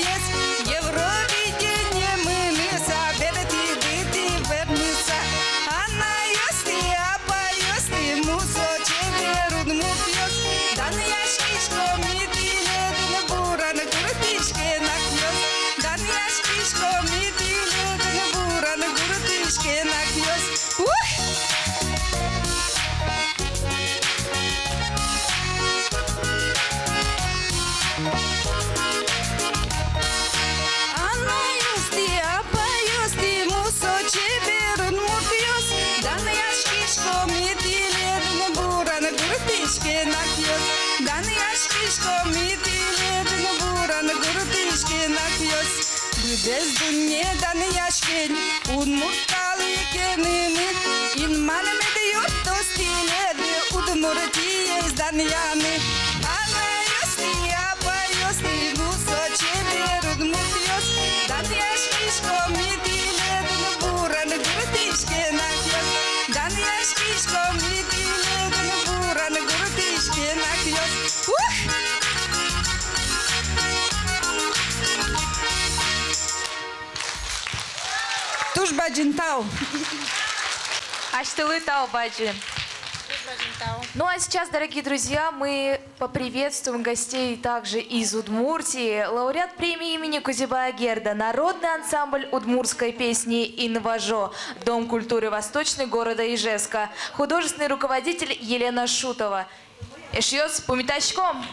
Бездунне дан яшкен, удмурталы кеними, ин манмеде йотто стиледе, удмуртие здан ями. Ана йости, апа йости, гусо чебер удмурт йос, дан яшкишко митиледен бура. гуртишке нахьёс. Дан яшкишко митиле дын буран гуртишке нахьёс. Ух! Туш баджинтау. Аштылы тау баджи. Ну а сейчас, дорогие друзья, мы поприветствуем гостей также из Удмуртии. Лауреат премии имени Кузибая Герда, народный ансамбль удмуртской песни «Инважо», Дом культуры Восточный города Ижевска, художественный руководитель Елена Шутова. Эшьёс пумитачком.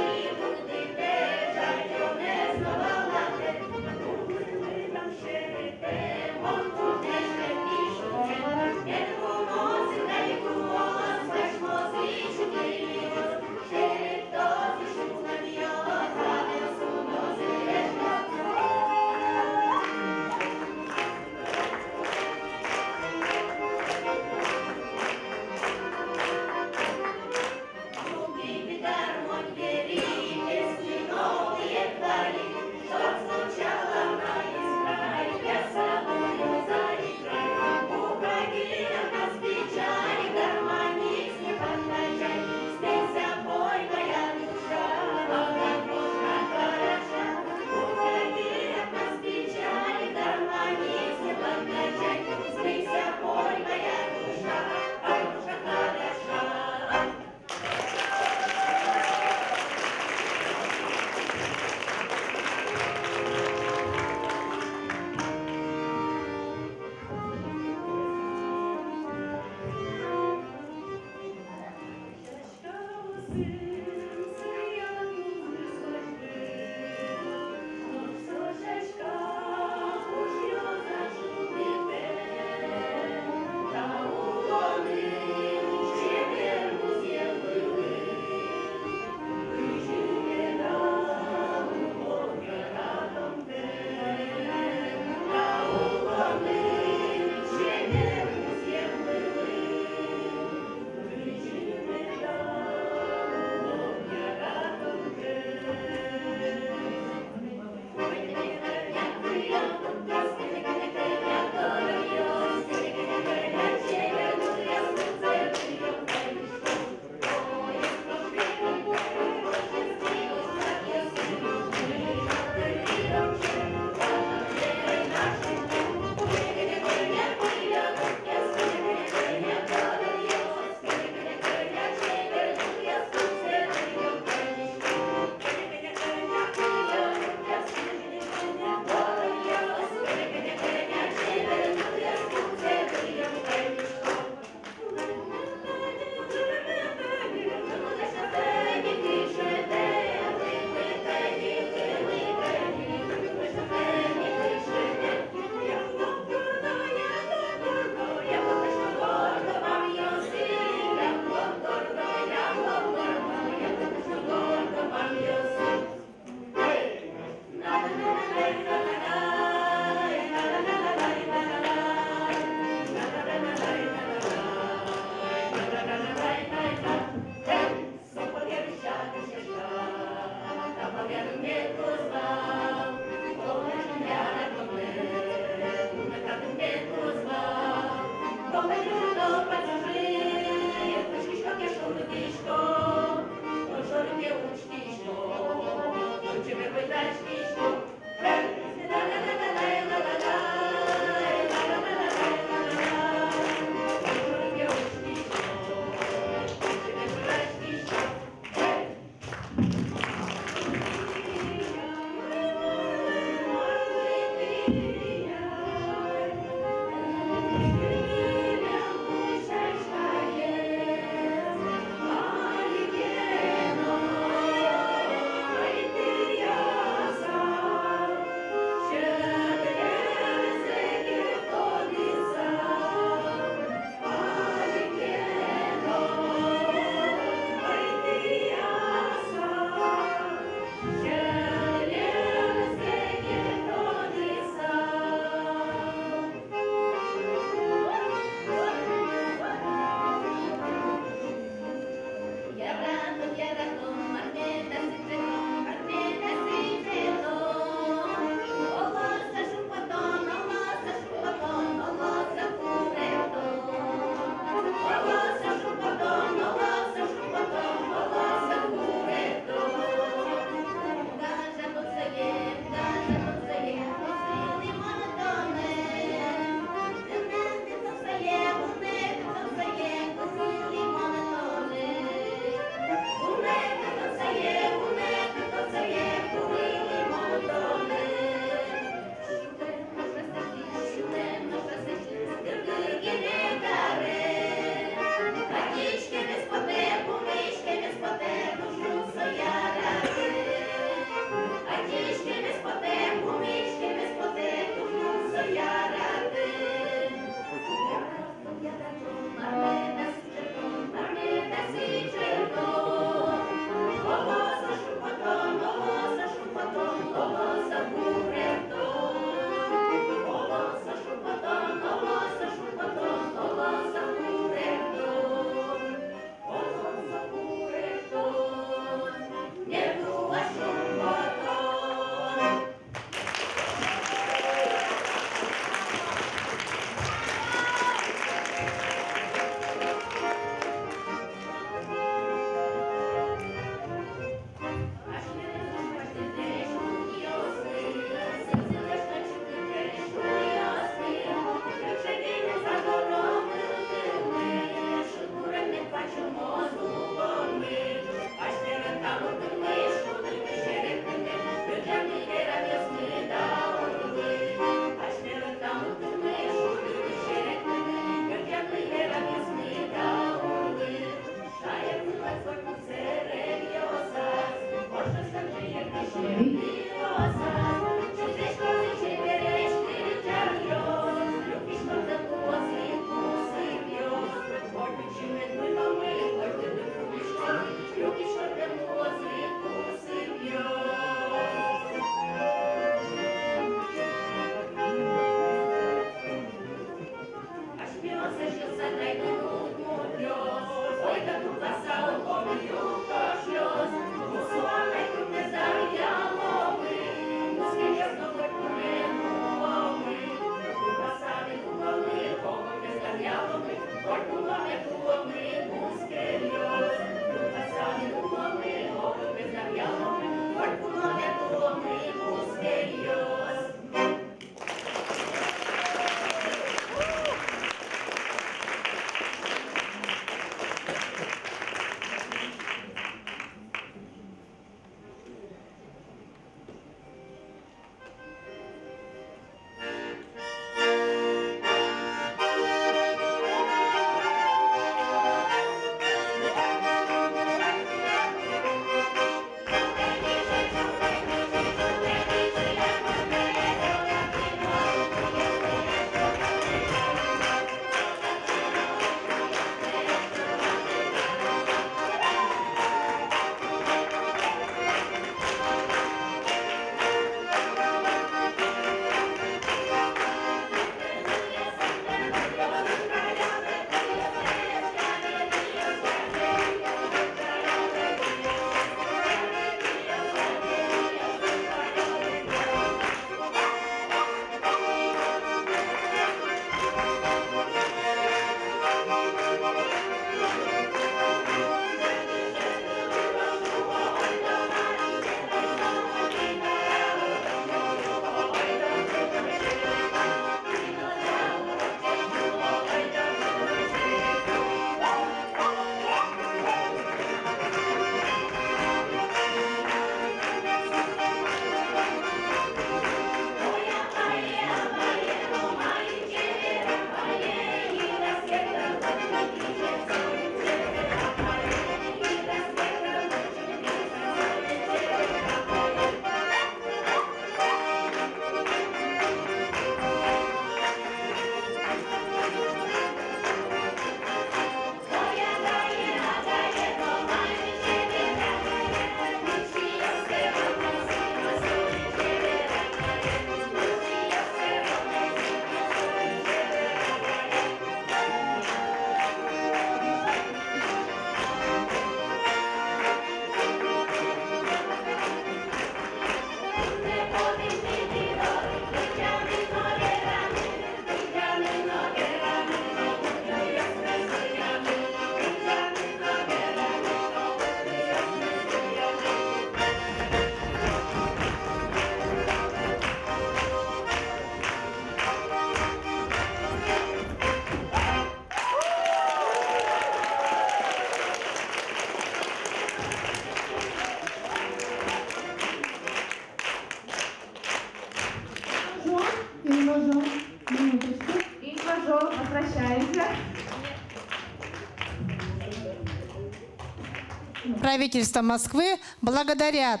правительства Москвы благодарят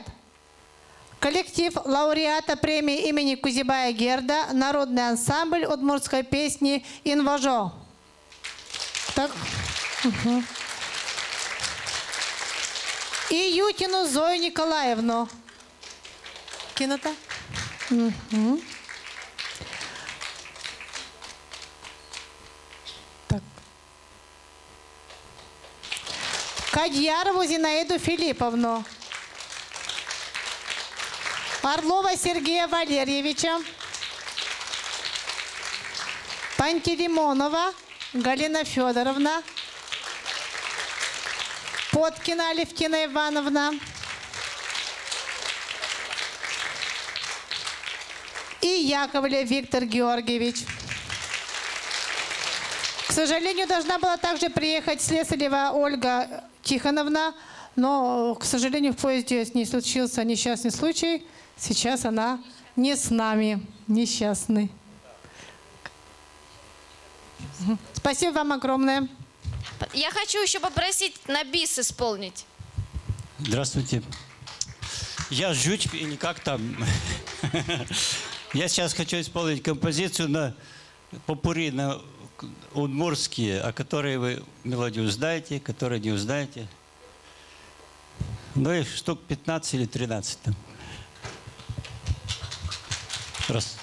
коллектив лауреата премии имени Кузибая Герда, народный ансамбль удмуртской песни «Инвожо». Так. Угу. И Ютину Зою Николаевну. Кинута? Угу. Так. Кадьярову Зинаиду Филипповну. Орлова Сергея Валерьевича. Пантелеймонова Галина Федоровна. Поткина Алевтина Ивановна. И Яковлев Виктор Георгиевич. К сожалению, должна была также приехать Слесарева Ольга Тихоновна, но, к сожалению, в поезде с ней случился несчастный случай. Сейчас она не с нами, несчастный. Спасибо вам огромное. Я хочу еще попросить на бис исполнить. Здравствуйте. Я жуть и никак там. Я сейчас хочу исполнить композицию на попурри, на удмуртские, о которой вы мелодию знаете, которые не узнаете. Ну и штук 15 или 13 там. Раз.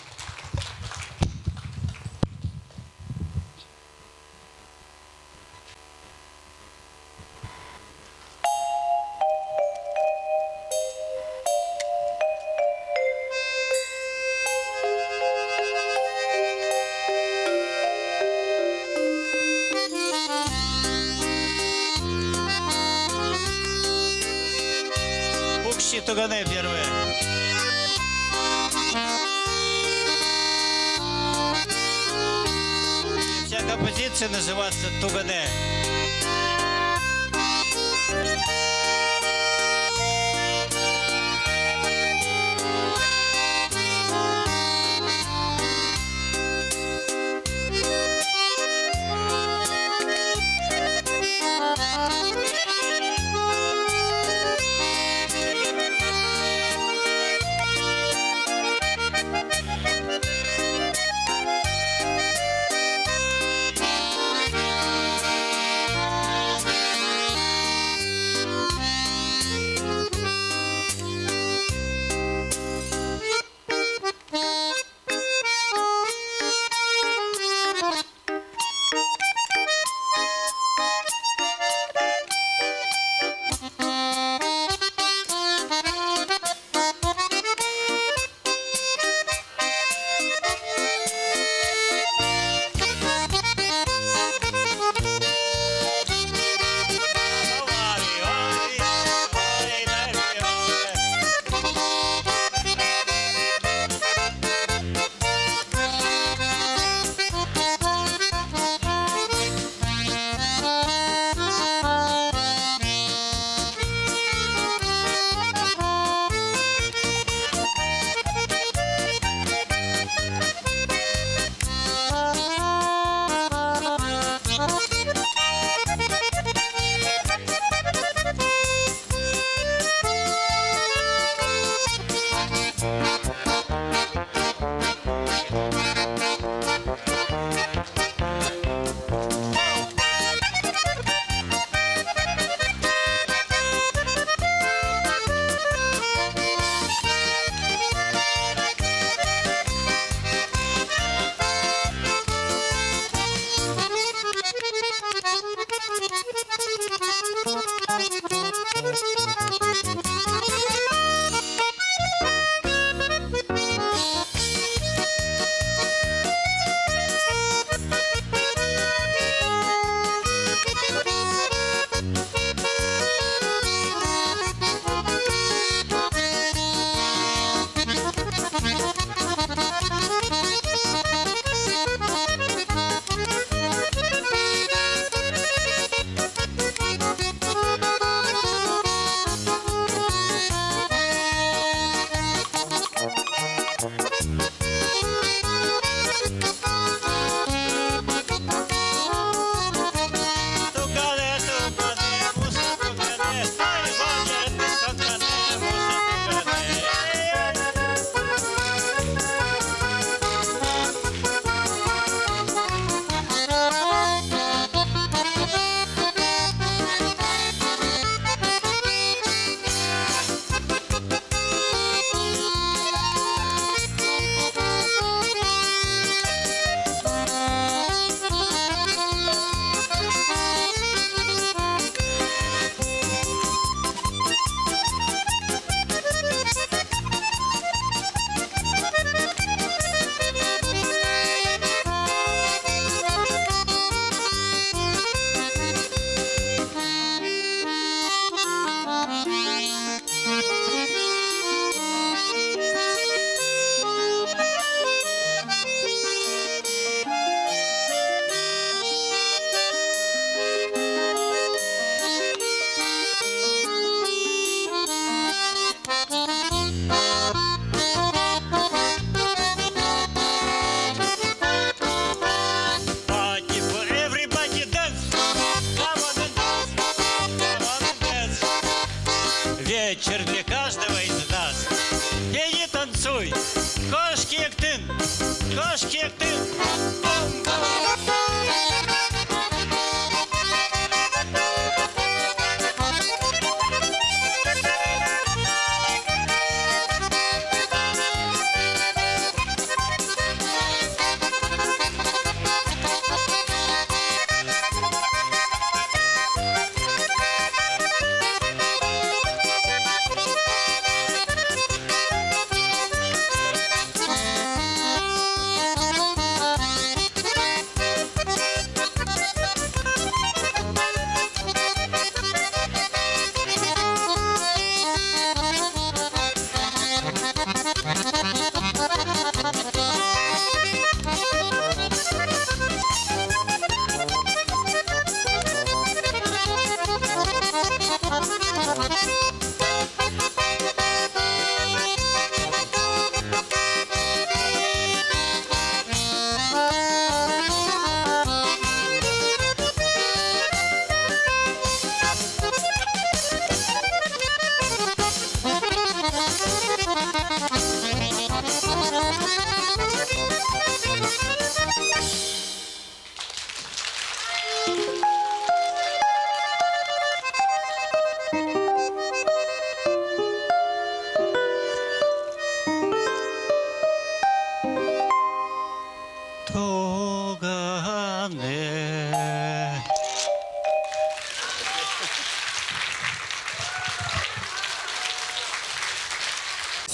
Тугане первые. Вся композиция называется «Тугане».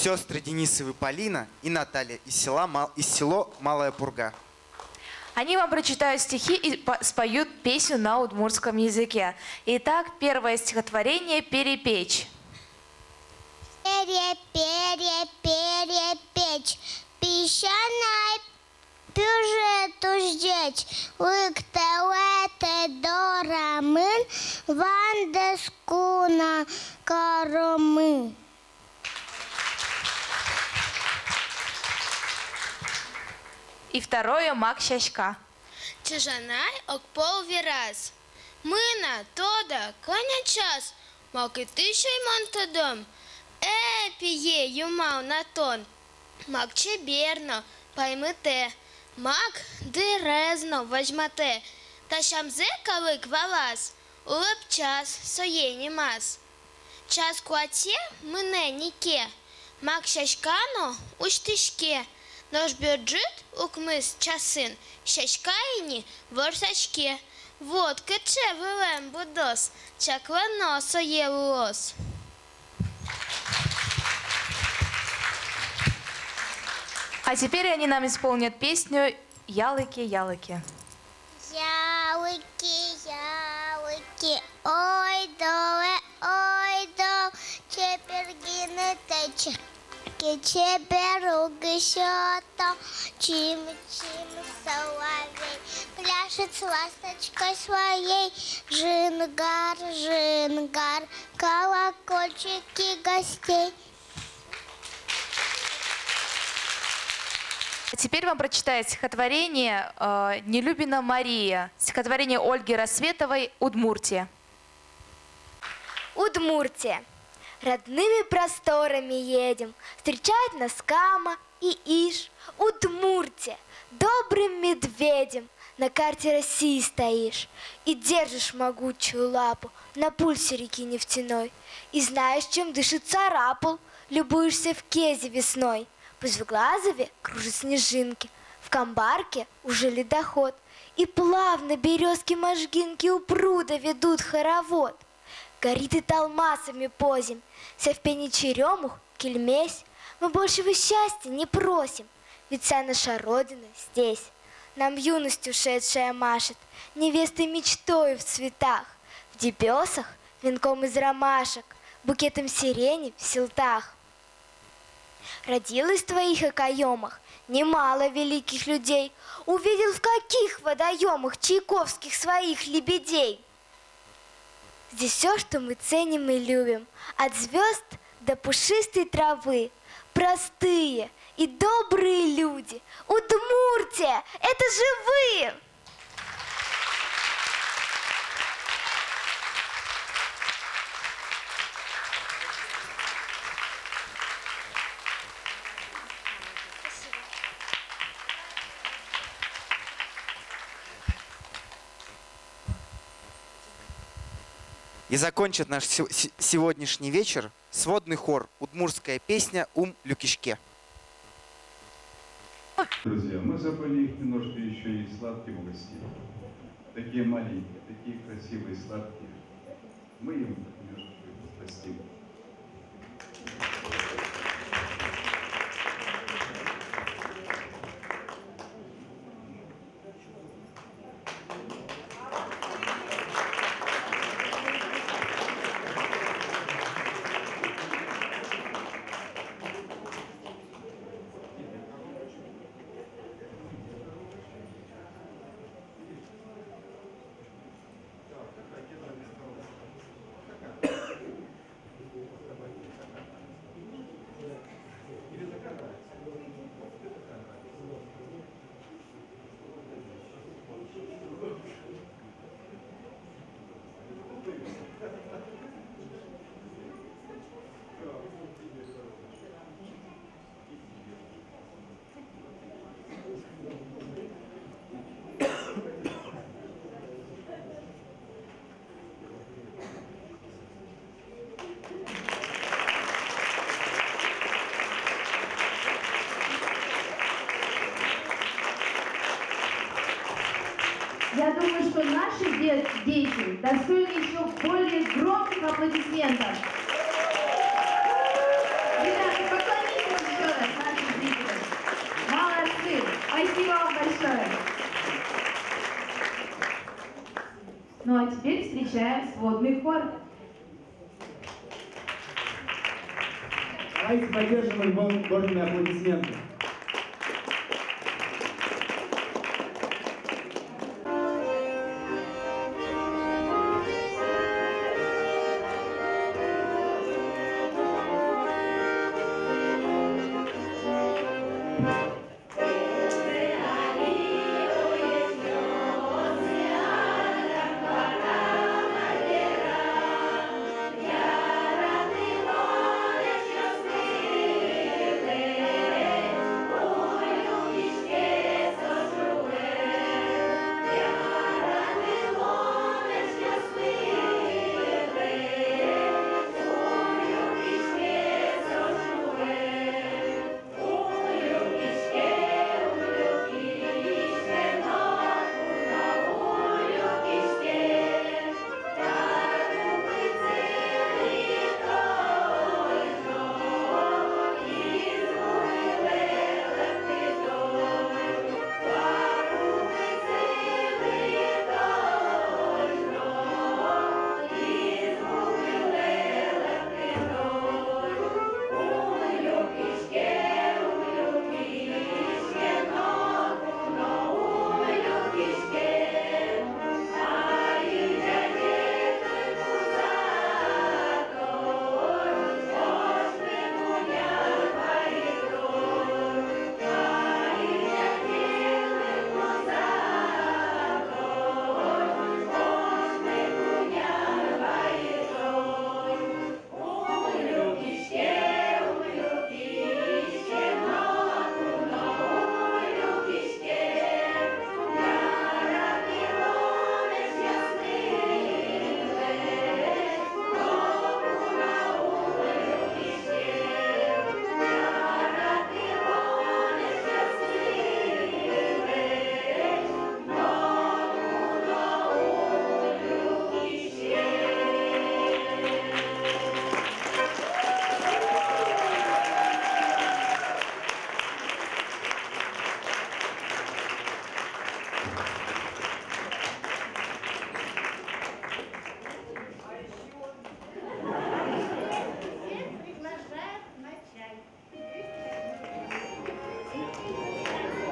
Сестры Денисовы Полина и Наталья из села Малая Пурга. Они вам прочитают стихи и споют песню на удмуртском языке. Итак, первое стихотворение «Перепечь». Перепечь, песчаной пюжету ждеть, лыктелете дорамын, вандескуна коромы. И второе «Мак щачка». Чижанай окпол вираз. Мына, тода, коня час. Мак и тыща и монтадом. Пие юмал на тон. Мак чеберно, поймете. Мак дерезно возьмате. Тащамзе кавык валаз. Улып час, соени мас. Час куате, мыне нике. Мак щачкано, уштышке. Наш бюджет укмыс часын, щачкайни ворсачке. Вот кыче вылем будос, чаква носа елуос. А теперь они нам исполнят песню «Ялыки, ялыки». Ялыки, ялыки, ой до, чепергины тече. Чеберуга счета, чим соловей, пляшет с ласточкой своей, жингар, колокольчики гостей. Теперь вам прочитает стихотворение Нелюбина Мария, стихотворение Ольги Рассветовой «Удмуртия». Удмуртия. Родными просторами едем, встречать нас Кама и Иш. Удмуртия, добрым медведем на карте России стоишь и держишь могучую лапу на пульсе реки нефтяной. И знаешь, чем дышит царапул, любуешься в Кезе весной. В Звеглазове кружат снежинки, в Камбарке уже ледоход, и плавно березки-можгинки у пруда ведут хоровод. Горит и талмасами позим, вся в пене черемух, кельмесь. Мы большего счастья не просим, ведь вся наша Родина здесь. Нам юность ушедшая машет, невестой мечтою в цветах, в дебесах венком из ромашек, букетом сирени в селтах. Родилось в твоих окоемах немало великих людей, увидел в каких водоемах Чайковских своих лебедей. Здесь все, что мы ценим и любим, от звезд до пушистой травы, простые и добрые люди. Удмуртия – это же вы! И закончит наш сегодняшний вечер сводный хор «Удмуртская песня Ум Люкишке». Друзья, мы забыли их немножко еще и сладким угостить. Такие маленькие, такие красивые, сладкие. Мы им немножко простим. Я думаю, что наши дети достойны еще более громких аплодисментов. Ребята, поклонитесь еще раз нашим зрителям. Молодцы! Спасибо вам большое. Ну а теперь встречаем сводный хор. Давайте поддержим альбом горными аплодисментами.